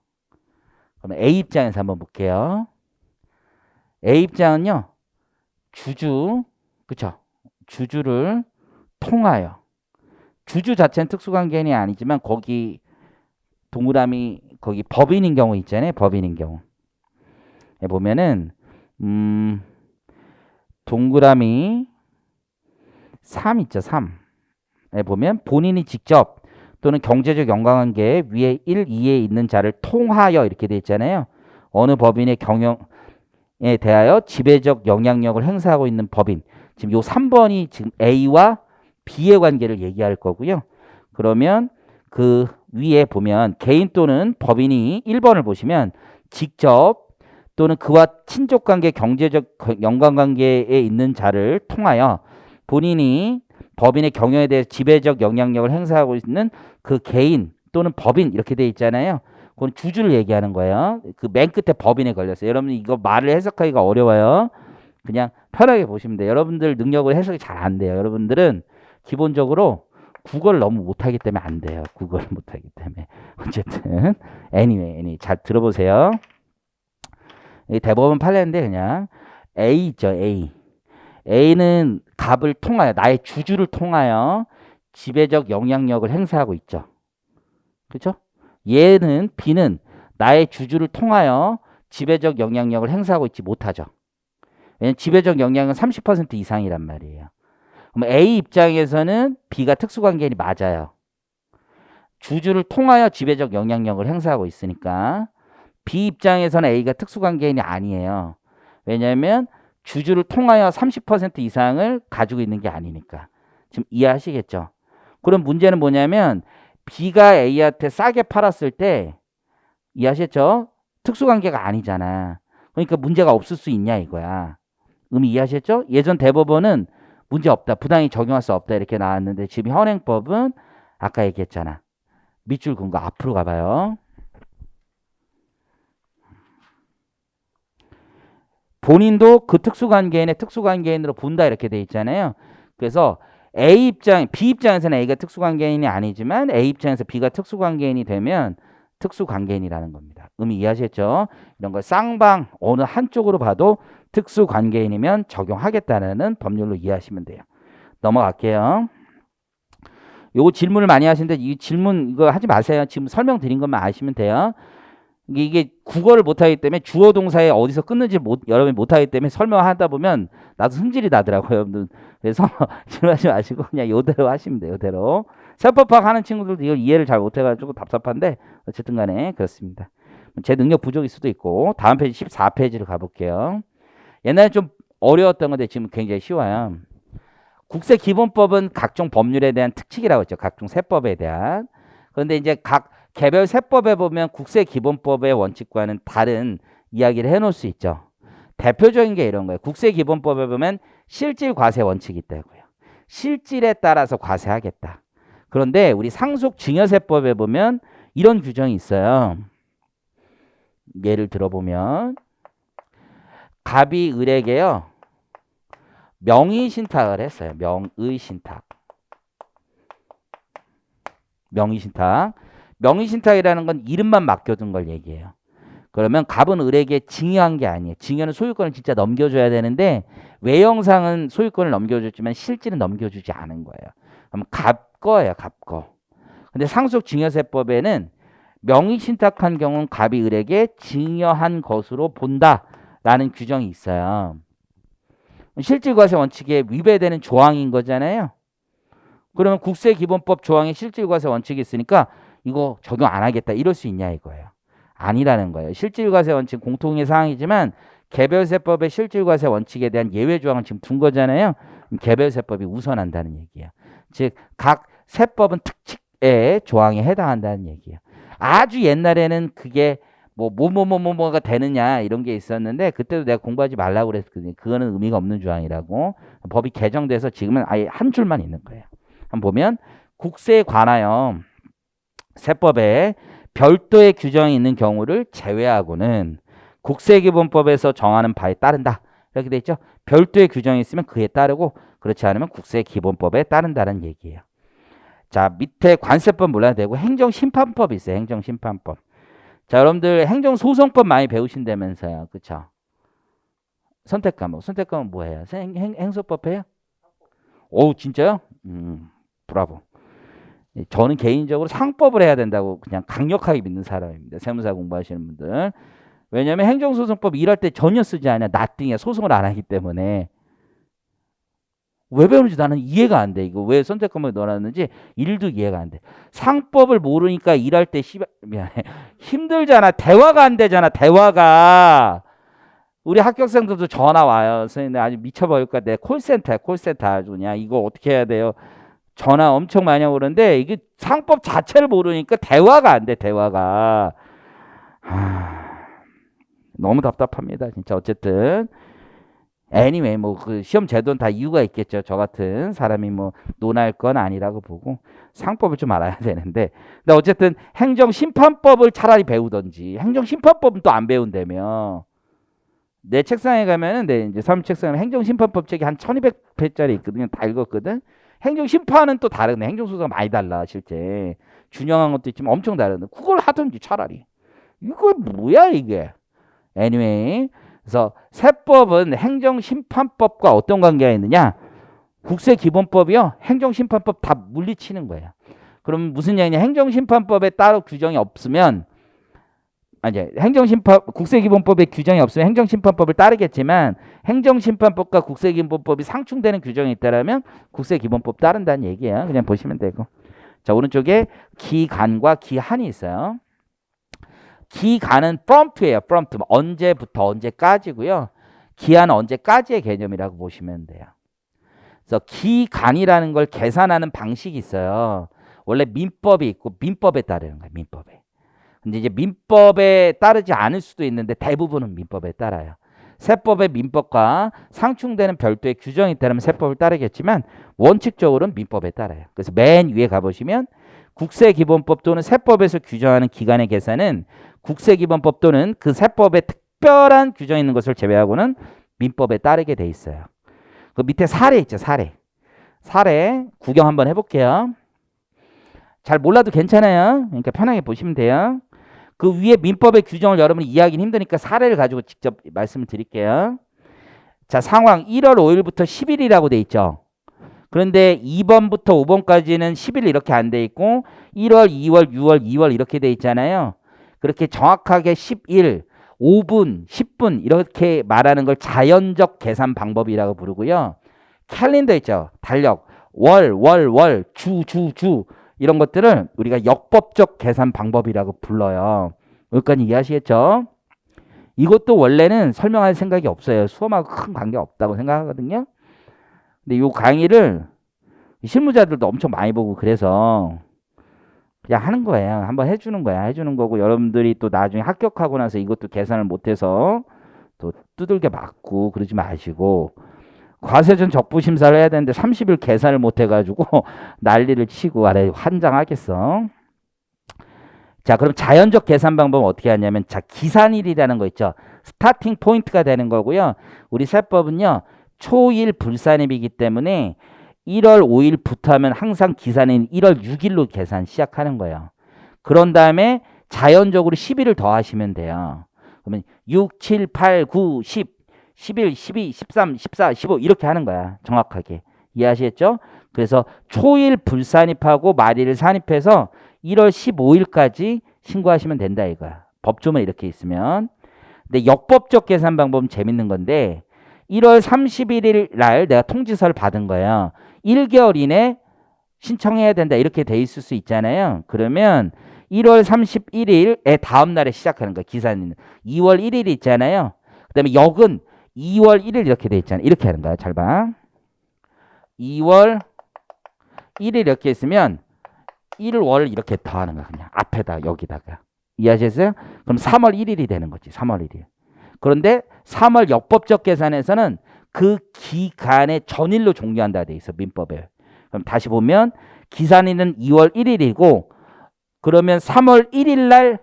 Speaker 1: 그럼 A 입장에서 한번 볼게요. A 입장은요. 그쵸? 주주를 통하여 주주 자체는 특수관계인이 아니지만 거기 동그라미 거기 법인인 경우 있잖아요. 법인인 경우. 보면은 동그라미 3 있죠. 3에 보면 본인이 직접 또는 경제적 연관관계 위에 1, 2에 있는 자를 통하여 이렇게 돼 있잖아요. 어느 법인의 경영에 대하여 지배적 영향력을 행사하고 있는 법인. 지금 요 3번이 지금 A와 B의 관계를 얘기할 거고요. 그러면 그 위에 보면 개인 또는 법인이 1번을 보시면 직접 또는 그와 친족관계, 경제적 연관관계에 있는 자를 통하여 본인이 법인의 경영에 대해 지배적 영향력을 행사하고 있는 그 개인 또는 법인 이렇게 돼 있잖아요. 그건 주주를 얘기하는 거예요. 그 맨 끝에 법인에 걸렸어요. 여러분 이거 말을 해석하기가 어려워요. 그냥 편하게 보시면 돼요. 여러분들 능력을 해석이 잘 안 돼요. 여러분들은 기본적으로 국어를 너무 못하기 때문에 안 돼요. 국어를 못하기 때문에. 어쨌든 anyway 잘 들어보세요. 이 대법원 판례인데 그냥 A 있죠. A는 갑을 통하여 나의 주주를 통하여 지배적 영향력을 행사하고 있죠. 그렇죠? 얘는 B는 나의 주주를 통하여 지배적 영향력을 행사하고 있지 못하죠. 왜냐면 지배적 영향은 30% 이상이란 말이에요. 그럼 A 입장에서는 B가 특수관계인이 맞아요. 주주를 통하여 지배적 영향력을 행사하고 있으니까 B 입장에서는 A가 특수관계인이 아니에요. 왜냐하면 주주를 통하여 30% 이상을 가지고 있는 게 아니니까. 지금 이해하시겠죠? 그럼 문제는 뭐냐면 B가 A한테 싸게 팔았을 때 이해하셨죠? 특수관계가 아니잖아. 그러니까 문제가 없을 수 있냐 이거야. 의미 이해하셨죠? 예전 대법원은 문제 없다. 부당히 적용할 수 없다. 이렇게 나왔는데 지금 현행법은 아까 얘기했잖아. 밑줄 긋은 거 앞으로 가봐요. 본인도 그 특수관계인의 특수관계인으로 본다 이렇게 돼 있잖아요. 그래서 B 입장에서는 A가 특수관계인이 아니지만 A 입장에서 B가 특수관계인이 되면 특수관계인이라는 겁니다. 의미 이해하셨죠? 이런 걸 쌍방 어느 한쪽으로 봐도 특수관계인이면 적용하겠다는 법률로 이해하시면 돼요. 넘어갈게요. 요거 질문을 많이 하시는데 이 질문 이거 하지 마세요. 지금 설명드린 것만 아시면 돼요. 이게 국어를 못하기 때문에 주어 동사에 어디서 끊는지 여러분이 못하기 때문에 설명하다 보면 나도 승질이 나더라고요. 여러분들. 그래서 질문하지 마시고 그냥 요대로 하시면 돼요. 요대로. 세법학 하는 친구들도 이걸 이해를 잘 못해가지고 답답한데 어쨌든 간에 그렇습니다. 제 능력 부족일 수도 있고 다음 페이지 14페이지를 가볼게요. 옛날에 좀 어려웠던 건데 지금 굉장히 쉬워요. 국세기본법은 각종 법률에 대한 특칙이라고 했죠. 각종 세법에 대한. 그런데 이제 각 개별 세법에 보면 국세기본법의 원칙과는 다른 이야기를 해놓을 수 있죠. 대표적인 게 이런 거예요. 국세기본법에 보면 실질 과세 원칙이 있다고요. 실질에 따라서 과세하겠다. 그런데 우리 상속증여세법에 보면 이런 규정이 있어요. 예를 들어보면 갑이 을에게요. 명의신탁을 했어요. 명의신탁. 명의신탁이라는 건 이름만 맡겨둔 걸 얘기해요. 그러면 갑은 을에게 증여한 게 아니에요. 증여는 소유권을 진짜 넘겨줘야 되는데 외형상은 소유권을 넘겨줬지만 실질은 넘겨주지 않은 거예요. 그럼 갑 거예요. 갑 거. 근데 상속증여세법에는 명의신탁한 경우는 갑이 을에게 증여한 것으로 본다라는 규정이 있어요. 실질과세 원칙에 위배되는 조항인 거잖아요. 그러면 국세기본법 조항에 실질과세 원칙이 있으니까 이거 적용 안 하겠다 이럴 수 있냐 이거예요. 아니라는 거예요. 실질과세 원칙 공통의 사항이지만 개별세법의 실질과세 원칙에 대한 예외 조항을 지금 둔 거잖아요. 개별세법이 우선한다는 얘기예요. 즉 각 세법은 특칙의 조항에 해당한다는 얘기예요. 아주 옛날에는 그게 뭐가 되느냐 이런 게 있었는데 그때도 내가 공부하지 말라고 그랬거든요. 그거는 의미가 없는 조항이라고. 법이 개정돼서 지금은 아예 한 줄만 있는 거예요. 한번 보면 국세에 관하여 세법에 별도의 규정이 있는 경우를 제외하고는 국세기본법에서 정하는 바에 따른다. 이렇게 돼 있죠. 별도의 규정이 있으면 그에 따르고 그렇지 않으면 국세기본법에 따른다는 얘기예요. 자, 밑에 관세법 몰라도 되고 행정심판법이 있어요. 행정심판법. 자, 여러분들 행정소송법 많이 배우신다면서요. 그쵸? 선택과목 뭐예요? 행소법 해요? 오, 진짜요? 브라보. 저는 개인적으로 상법을 해야 된다고 그냥 강력하게 믿는 사람입니다. 세무사 공부하시는 분들. 왜냐하면 행정소송법 일할 때 전혀 쓰지 않냐. 나띵이야. 소송을 안 하기 때문에. 왜 배우는지 나는 이해가 안 돼. 이거 왜 선택과목에 넣어놨는지 일도 이해가 안 돼. 상법을 모르니까 일할 때 미안해. 힘들잖아. 대화가 안 되잖아. 대화가. 우리 합격생들도 전화 와요. 선생님 아주 미쳐버릴까. 내 콜센터야. 콜센터 아주 그냥 이거 어떻게 해야 돼요. 전화 엄청 많이 오는데 이게 상법 자체를 모르니까 대화가 안 돼. 대화가. 너무 답답합니다. 진짜 어쨌든. anyway 뭐 그 시험 제도는 다 이유가 있겠죠. 저 같은 사람이 뭐 논할 건 아니라고 보고 상법을 좀 알아야 되는데 근데 어쨌든 행정심판법을 차라리 배우던지 행정심판법은 또 안 배운다며 내 책상에 가면은 내 이제 사무실 책상에 행정심판법 책이 한 1200페이지짜리 있거든요. 다 읽었거든. 행정심판은 또 다르네. 행정소송가 많이 달라 실제 준영한 것도 있지만 엄청 다른데 그걸 하든지 차라리 이거 뭐야 이게. anyway 그래서 세법은 행정심판법과 어떤 관계가 있느냐? 국세기본법이요. 행정심판법 다 물리치는 거예요. 그럼 무슨 얘기냐? 행정심판법에 따로 규정이 없으면 아니 국세기본법에 규정이 없으면 행정심판법을 따르겠지만 행정심판법과 국세기본법이 상충되는 규정이 있다라면 국세기본법 따른다는 얘기예요. 그냥 보시면 되고. 자, 오른쪽에 기간과 기한이 있어요. 기간은 from to예요. from to. 언제부터 언제까지고요. 기한은 언제까지의 개념이라고 보시면 돼요. 그래서 기간이라는 걸 계산하는 방식이 있어요. 원래 민법이 있고 민법에 따르는 거예요. 민법에. 근데 이제 민법에 따르지 않을 수도 있는데 대부분은 민법에 따라요. 세법의 민법과 상충되는 별도의 규정이 있다면 세법을 따르겠지만 원칙적으로는 민법에 따라요. 그래서 맨 위에 가보시면 국세기본법 또는 세법에서 규정하는 기간의 계산은 국세기본법 또는 그 세법에 특별한 규정이 있는 것을 제외하고는 민법에 따르게 돼 있어요. 그 밑에 사례 있죠. 사례 구경 한번 해볼게요. 잘 몰라도 괜찮아요. 그러니까 편하게 보시면 돼요. 그 위에 민법의 규정을 여러분이 이해하기는 힘드니까 사례를 가지고 직접 말씀을 드릴게요. 자, 상황 1월 5일부터 10일이라고 돼 있죠. 그런데 2번부터 5번까지는 10일 이렇게 안 돼 있고 1월, 2월, 6월, 2월 이렇게 돼 있잖아요. 그렇게 정확하게 10일, 5분, 10분 이렇게 말하는 걸 자연적 계산 방법이라고 부르고요. 캘린더 있죠. 달력, 월, 주 이런 것들을 우리가 역법적 계산 방법이라고 불러요. 여기까지 이해하시겠죠? 이것도 원래는 설명할 생각이 없어요. 수험하고 큰 관계 없다고 생각하거든요. 근데 이 강의를 실무자들도 엄청 많이 보고 그래서 그냥 하는 거예요. 한번 해주는 거야. 해주는 거고 여러분들이 또 나중에 합격하고 나서 이것도 계산을 못해서 또 두들겨 맞고 그러지 마시고 과세전 적부심사를 해야 되는데 30일 계산을 못해가지고 난리를 치고 아래 환장하겠어. 자, 그럼 자연적 계산 방법은 어떻게 하냐면 자, 기산일이라는 거 있죠. 스타팅 포인트가 되는 거고요. 우리 세법은요. 초일 불산입이기 때문에 1월 5일부터 하면 항상 기산인 1월 6일로 계산 시작하는 거예요. 그런 다음에 자연적으로 10일을 더 하시면 돼요. 그러면 6, 7, 8, 9, 10, 11, 12, 13, 14, 15 이렇게 하는 거야. 정확하게. 이해하시겠죠? 그래서 초일 불산입하고 말일 산입해서 1월 15일까지 신고하시면 된다 이거야. 법조문 이렇게 있으면. 근데 역법적 계산 방법은 재밌는 건데 1월 31일 날 내가 통지서를 받은 거예요. 1개월 이내 신청해야 된다 이렇게 돼 있을 수 있잖아요. 그러면 1월 31일에 다음 날에 시작하는 거야. 기사는 2월 1일 있잖아요. 그 다음에 역은 2월 1일 이렇게 돼 있잖아요. 이렇게 하는 거야. 잘 봐. 2월 1일 이렇게 있으면 1월 이렇게 더하는 거야. 그냥 앞에다 여기다가. 이해하셨어요? 그럼 3월 1일이 되는 거지. 3월 1일. 그런데 3월 역법적 계산에서는 그 기간의 전일로 종료한다 돼 있어. 민법에. 그럼 다시 보면 기산일은 2월 1일이고 그러면 3월 1일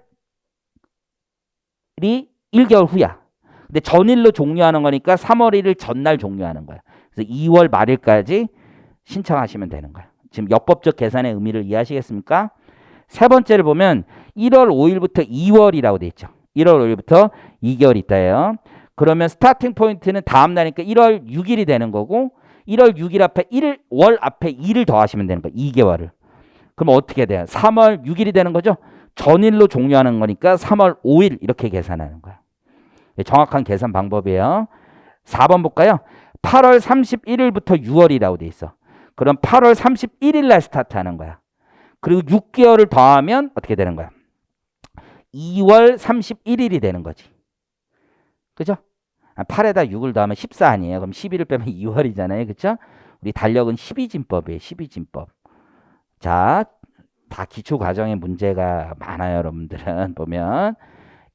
Speaker 1: 날이 1개월 후야. 근데 전일로 종료하는 거니까 3월 1일 전날 종료하는 거야. 그래서 2월 말일까지 신청하시면 되는 거야. 지금 역법적 계산의 의미를 이해하시겠습니까? 세 번째를 보면 1월 5일부터 2월이라고 돼 있죠. 1월 5일부터 2개월 있다예요. 그러면 스타팅 포인트는 다음 날이니까 1월 6일이 되는 거고 1월 6일 앞에 1월 앞에 2를 더하시면 되는 거야. 2개월을. 그럼 어떻게 돼요? 3월 6일이 되는 거죠? 전일로 종료하는 거니까 3월 5일 이렇게 계산하는 거야. 정확한 계산 방법이에요. 4번 볼까요? 8월 31일부터 6월이라고 돼 있어. 그럼 8월 31일 날 스타트하는 거야. 그리고 6개월을 더하면 어떻게 되는 거야? 2월 31일이 되는 거지. 그죠? 8에다 6을 더하면 14 아니에요. 그럼 11을 빼면 2월이잖아요. 그죠? 우리 달력은 12진법이에요. 12진법. 자, 다 기초 과정의 문제가 많아요. 여러분들은 보면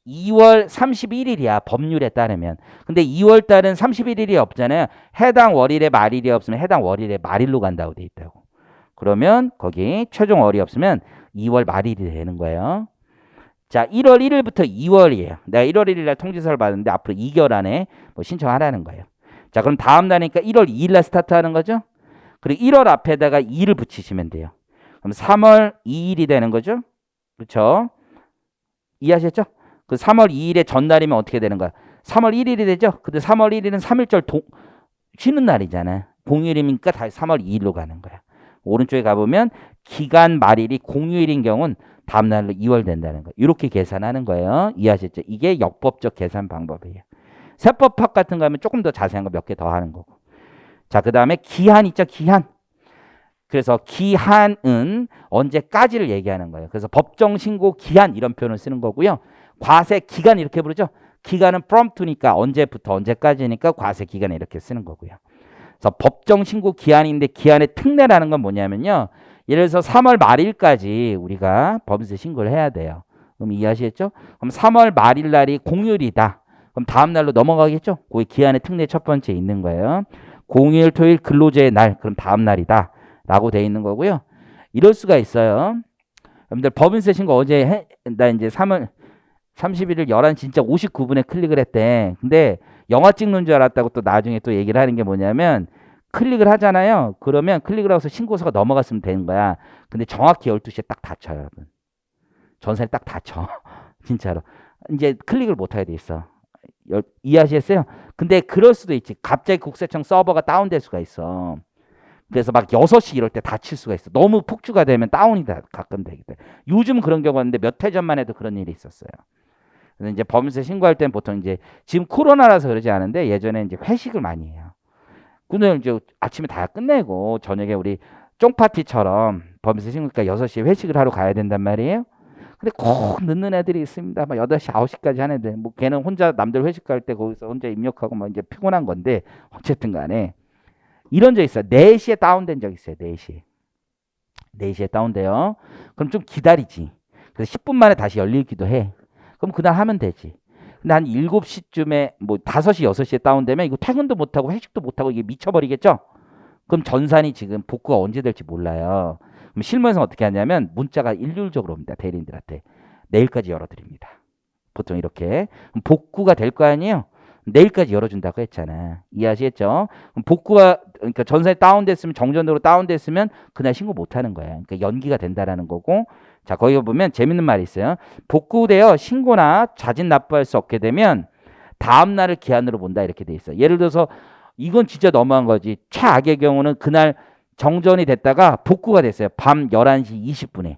Speaker 1: 2월 31일이야. 법률에 따르면. 근데 2월 달은 31일이 없잖아요. 해당 월일에 말일이 없으면 해당 월일에 말일로 간다고 돼 있다고. 그러면 거기 최종 월이 없으면 2월 말일이 되는 거예요. 자, 1월 1일부터 2월이에요. 내가 1월 1일 날 통지서를 받았는데 앞으로 2개월 안에 뭐 신청하라는 거예요. 자, 그럼 다음 날이니까 1월 2일 날 스타트하는 거죠. 그리고 1월 앞에다가 2를 붙이시면 돼요. 그럼 3월 2일이 되는 거죠. 그렇죠? 이해하셨죠? 그 3월 2일의 전날이면 어떻게 되는 거야? 3월 1일이 되죠? 근데 3월 1일은 3일절 쉬는 날이잖아. 공휴일이니까 다시 3월 2일로 가는 거야. 오른쪽에 가보면 기간 말일이 공휴일인 경우는 다음 날로 2월 된다는 거예요. 이렇게 계산하는 거예요. 이해하셨죠? 이게 역법적 계산 방법이에요. 세법학 같은 거 하면 조금 더 자세한 거 몇 개 더 하는 거고. 자, 그 다음에 기한 있죠? 기한. 그래서 기한은 언제까지를 얘기하는 거예요. 그래서 법정 신고 기한 이런 표현을 쓰는 거고요. 과세 기간 이렇게 부르죠. 기간은 from to니까 언제부터 언제까지니까 과세 기간 이렇게 쓰는 거고요. 그래서 법정 신고 기한인데 기한의 특례라는 건 뭐냐면요. 예를 들어서 3월 말일까지 우리가 법인세 신고를 해야 돼요. 그럼 이해하시겠죠? 그럼 3월 말일 날이 공휴일이다. 그럼 다음 날로 넘어가겠죠? 그 기한의 특례 첫 번째 있는 거예요. 공휴일, 토요일, 근로제의 날. 그럼 다음 날이다. 라고 돼 있는 거고요. 이럴 수가 있어요. 여러분들 법인세 신고 어제 나 이제 3월 31일 11시 진짜 59분에 클릭을 했대. 근데 영화 찍는 줄 알았다고 또 나중에 또 얘기를 하는 게 뭐냐면 클릭을 하잖아요. 그러면 클릭을 하고서 신고서가 넘어갔으면 되는 거야. 근데 정확히 12시에 딱 닫혀요, 여러분. 전산이 딱 닫혀. 진짜로. 이제 클릭을 못 하게 돼 있어. 이해하시겠어요? 근데 그럴 수도 있지. 갑자기 국세청 서버가 다운될 수가 있어. 그래서 막 6시 이럴 때 닫힐 수가 있어. 너무 폭주가 되면 다운이 가끔 되기 때문에. 요즘 그런 경우가 있는데 몇 해 전만 해도 그런 일이 있었어요. 그래서 이제 법인세 신고할 때는 보통 이제 지금 코로나라서 그러지 않은데 예전에 이제 회식을 많이 해요. 그날 이제 아침에 다 끝내고 저녁에 우리 쫑파티처럼 법인세 신고니까 6시에 회식을 하러 가야 된단 말이에요. 근데 꼭 늦는 애들이 있습니다. 막 8시, 9시까지 하는 애들. 뭐 걔는 혼자 남들 회식 갈 때 거기서 혼자 입력하고 막 이제 피곤한 건데 어쨌든 간에 이런 적 있어요. 4시에 다운된 적 있어요. 4시에. 4시에 다운돼요. 그럼 좀 기다리지. 그래서 10분 만에 다시 열리기도 해. 그럼 그날 하면 되지. 근데 한 7시쯤에 뭐 5시, 6시에 다운되면 이거 퇴근도 못하고 회식도 못하고 이게 미쳐버리겠죠? 그럼 전산이 지금 복구가 언제 될지 몰라요. 그럼 실무에서 어떻게 하냐면 문자가 일률적으로 옵니다. 대리인들한테. 내일까지 열어드립니다. 보통 이렇게. 그럼 복구가 될 거 아니에요? 내일까지 열어준다고 했잖아. 이해하시겠죠? 그럼 복구가 그러니까 전산이 다운됐으면 정전으로 다운됐으면 그날 신고 못하는 거야. 그러니까 연기가 된다라는 거고. 자, 거기 보면 재밌는 말이 있어요. 복구되어 신고나 자진 납부할 수 없게 되면 다음 날을 기한으로 본다 이렇게 돼 있어. 예를 들어서 이건 진짜 너무한 거지. 최악의 경우는 그날 정전이 됐다가 복구가 됐어요. 밤 11시 20분에.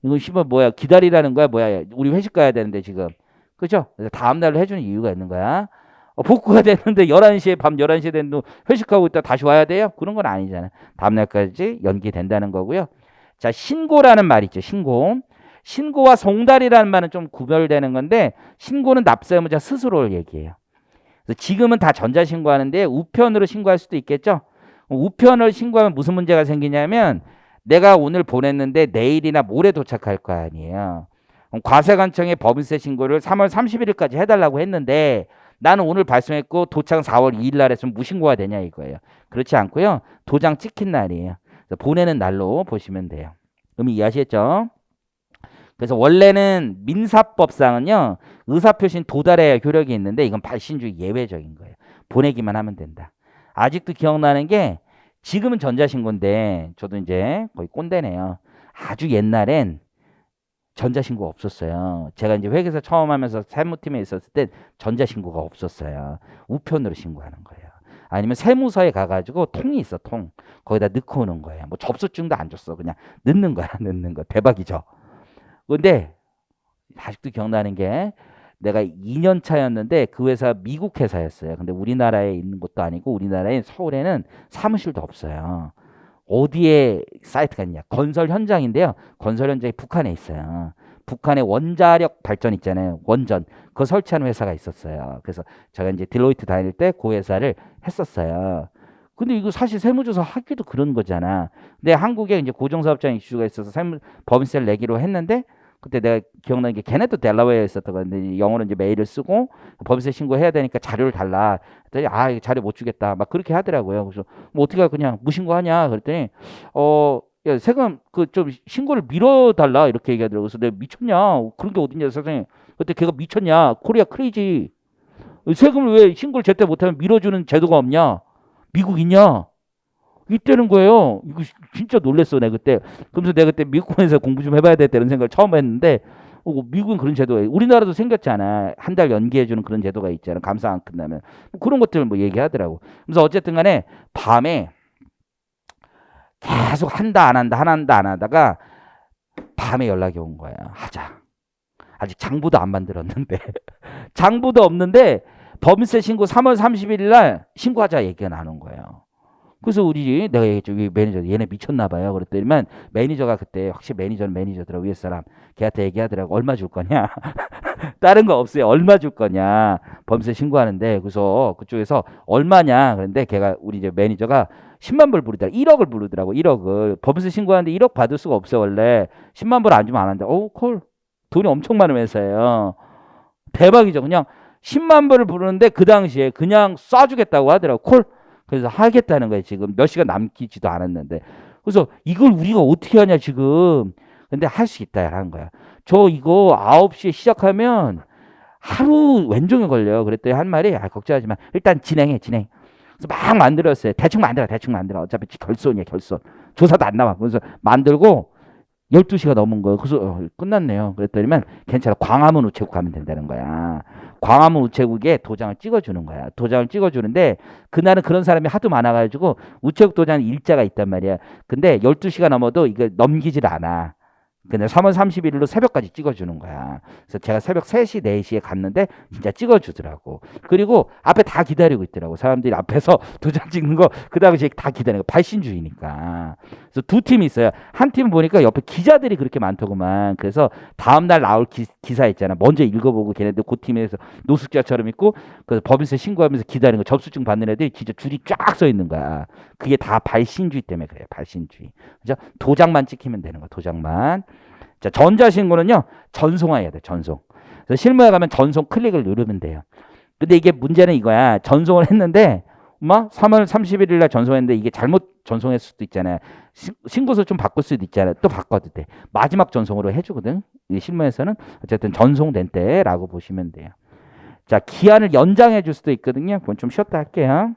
Speaker 1: 이건 씨발 뭐야? 기다리라는 거야? 뭐야? 우리 회식 가야 되는데 지금. 그죠? 그래서 다음 날로 해주는 이유가 있는 거야. 복구가 됐는데 11시에 밤 11시에 됐는데 회식하고 있다 다시 와야 돼요? 그런 건 아니잖아. 다음 날까지 연기된다는 거고요. 자, 신고라는 말 있죠. 신고. 신고와 송달이라는 말은 좀 구별되는 건데 신고는 납세 의무자 스스로를 얘기해요. 그래서 지금은 다 전자신고하는데 우편으로 신고할 수도 있겠죠. 우편을 신고하면 무슨 문제가 생기냐면 내가 오늘 보냈는데 내일이나 모레 도착할 거 아니에요. 과세관청에 법인세 신고를 3월 31일까지 해달라고 했는데 나는 오늘 발송했고 도착은 4월 2일 날 했으면 무신고가 되냐 이거예요. 그렇지 않고요. 도장 찍힌 날이에요. 그래서 보내는 날로 보시면 돼요. 의미 이해하시겠죠? 그래서 원래는 민사법상은요. 의사표시는 도달해야 효력이 있는데 이건 발신주의 예외적인 거예요. 보내기만 하면 된다. 아직도 기억나는 게 지금은 전자신고인데 저도 이제 거의 꼰대네요. 아주 옛날엔 전자신고가 없었어요. 제가 이제 회계사 처음 하면서 사무팀에 있었을 때 전자신고가 없었어요. 우편으로 신고하는 거예요. 아니면 세무서에 가가지고 통이 있어, 통. 거기다 넣고 오는 거예요. 뭐 접수증도 안 줬어. 그냥 넣는 거야, 넣는 거. 대박이죠. 근데 아직도 기억나는 게 내가 2년 차였는데 그 회사 미국 회사였어요. 근데 우리나라에 있는 것도 아니고 우리나라에 서울에는 사무실도 없어요. 어디에 사이트가 있냐? 건설 현장인데요. 건설 현장이 북한에 있어요. 북한의 원자력 발전 있잖아요. 원전. 그거 설치하는 회사가 있었어요. 그래서 제가 이제 딜로이트 다닐 때 그 회사를 했었어요. 근데 이거 사실 세무조사 하기도 그런 거잖아. 근데 한국에 이제 고정사업장 이슈가 있어서 법인세를 내기로 했는데 그때 내가 기억나는 게 걔네도 델라웨어에 있었던 건데 영어로 이제 메일을 쓰고 법인세 신고해야 되니까 자료를 달라. 그랬더니 아, 이거 자료 못 주겠다. 막 그렇게 하더라고요. 그래서 뭐 어떻게 그냥 무신고하냐 그랬더니 야, 세금 그 좀 신고를 미뤄달라 이렇게 얘기하더라고요. 그래서 내가 미쳤냐? 그런 게 어딨냐 세상에. 그때 걔가 미쳤냐? 코리아 크레이지. 세금을 왜 신고를 제때 못하면 밀어주는 제도가 없냐? 미국 있냐? 이때는 거예요. 이거 진짜 놀랬어, 내가 그때. 그러면서 내가 그때 미국에서 공부 좀 해봐야 되겠다 이런 생각을 처음 했는데, 미국은 그런 제도가, 우리나라도 생겼잖아. 한 달 연기해주는 그런 제도가 있잖아. 감사 안 끝나면. 뭐 그런 것들을 뭐 얘기하더라고. 그래서 어쨌든 간에 밤에 계속 한다, 안 한다, 한다, 안 하다가 밤에 연락이 온 거야. 하자. 아직 장부도 안 만들었는데. 장부도 없는데, 법인세 신고 3월 31일 날 신고하자 얘기가 나눈 거예요. 그래서 내가 얘기했죠. 매니저, 얘네 미쳤나 봐요. 그랬더니만 매니저가 그때 확실히 매니저는 매니저더라고. 위에 사람. 걔한테 얘기하더라고. 얼마 줄 거냐? 다른 거 없어요. 얼마 줄 거냐? 범죄 신고하는데. 그래서 그쪽에서 얼마냐? 그런데 걔가 우리 이제 매니저가 10만 불 부르더라고. 1억을 부르더라고. 1억을. 범죄 신고하는데 1억 받을 수가 없어 원래. 10만 불 안 주면 안 한다. 콜. 돈이 엄청 많은 회사예요. 대박이죠. 그냥 10만 불을 부르는데 그 당시에 그냥 쏴주겠다고 하더라고. 콜. 그래서 하겠다는 거예요. 지금 몇 시간 남기지도 않았는데. 그래서 이걸 우리가 어떻게 하냐 지금. 근데 할 수 있다라는 거야. 저 이거 9시에 시작하면 하루 왼종일 걸려요. 그랬더니 한 말이 걱정하지 마. 일단 진행해. 그래서 막 만들었어요. 대충 만들어. 어차피 결손이야 결손. 조사도 안 나와. 그래서 만들고 12시가 넘은 거예요. 그래서 끝났네요. 그랬더니만 괜찮아. 광화문 우체국 가면 된다는 거야. 광화문 우체국에 도장을 찍어주는 거야. 도장을 찍어주는데 그날은 그런 사람이 하도 많아가지고 우체국 도장 일자가 있단 말이야. 근데 12시가 넘어도 이거 넘기질 않아. 근데 3월 31일로 새벽까지 찍어주는 거야. 그래서 제가 새벽 3시, 4시에 갔는데 진짜 찍어주더라고. 그리고 앞에 다 기다리고 있더라고. 사람들이 앞에서 도장 찍는 거 그 당시에 다 기다리는 거. 발신주의니까. 그래서 두 팀이 있어요. 한 팀 보니까 옆에 기자들이 그렇게 많더구만. 그래서 다음날 나올 기사 있잖아. 먼저 읽어보고 걔네들 그 팀에서 노숙자처럼 있고 그래서 법인세 신고하면서 기다리는 거. 접수증 받는 애들이 진짜 줄이 쫙 서 있는 거야. 그게 다 발신주의 때문에 그래요. 발신주의. 그죠? 도장만 찍히면 되는 거야. 도장만. 자, 전자신고는요, 전송해야 돼, 전송. 그래서 실무에 가면 전송 클릭을 누르면 돼요. 근데 이게 문제는 이거야. 전송을 했는데, 3월 31일 날 전송했는데 이게 잘못 전송했을 수도 있잖아요. 신고서 좀 바꿀 수도 있잖아요. 또 바꿔도 돼. 마지막 전송으로 해주거든. 이 실무에서는. 어쨌든 전송된 때라고 보시면 돼요. 자, 기한을 연장해 줄 수도 있거든요. 그건 좀 쉬었다 할게요.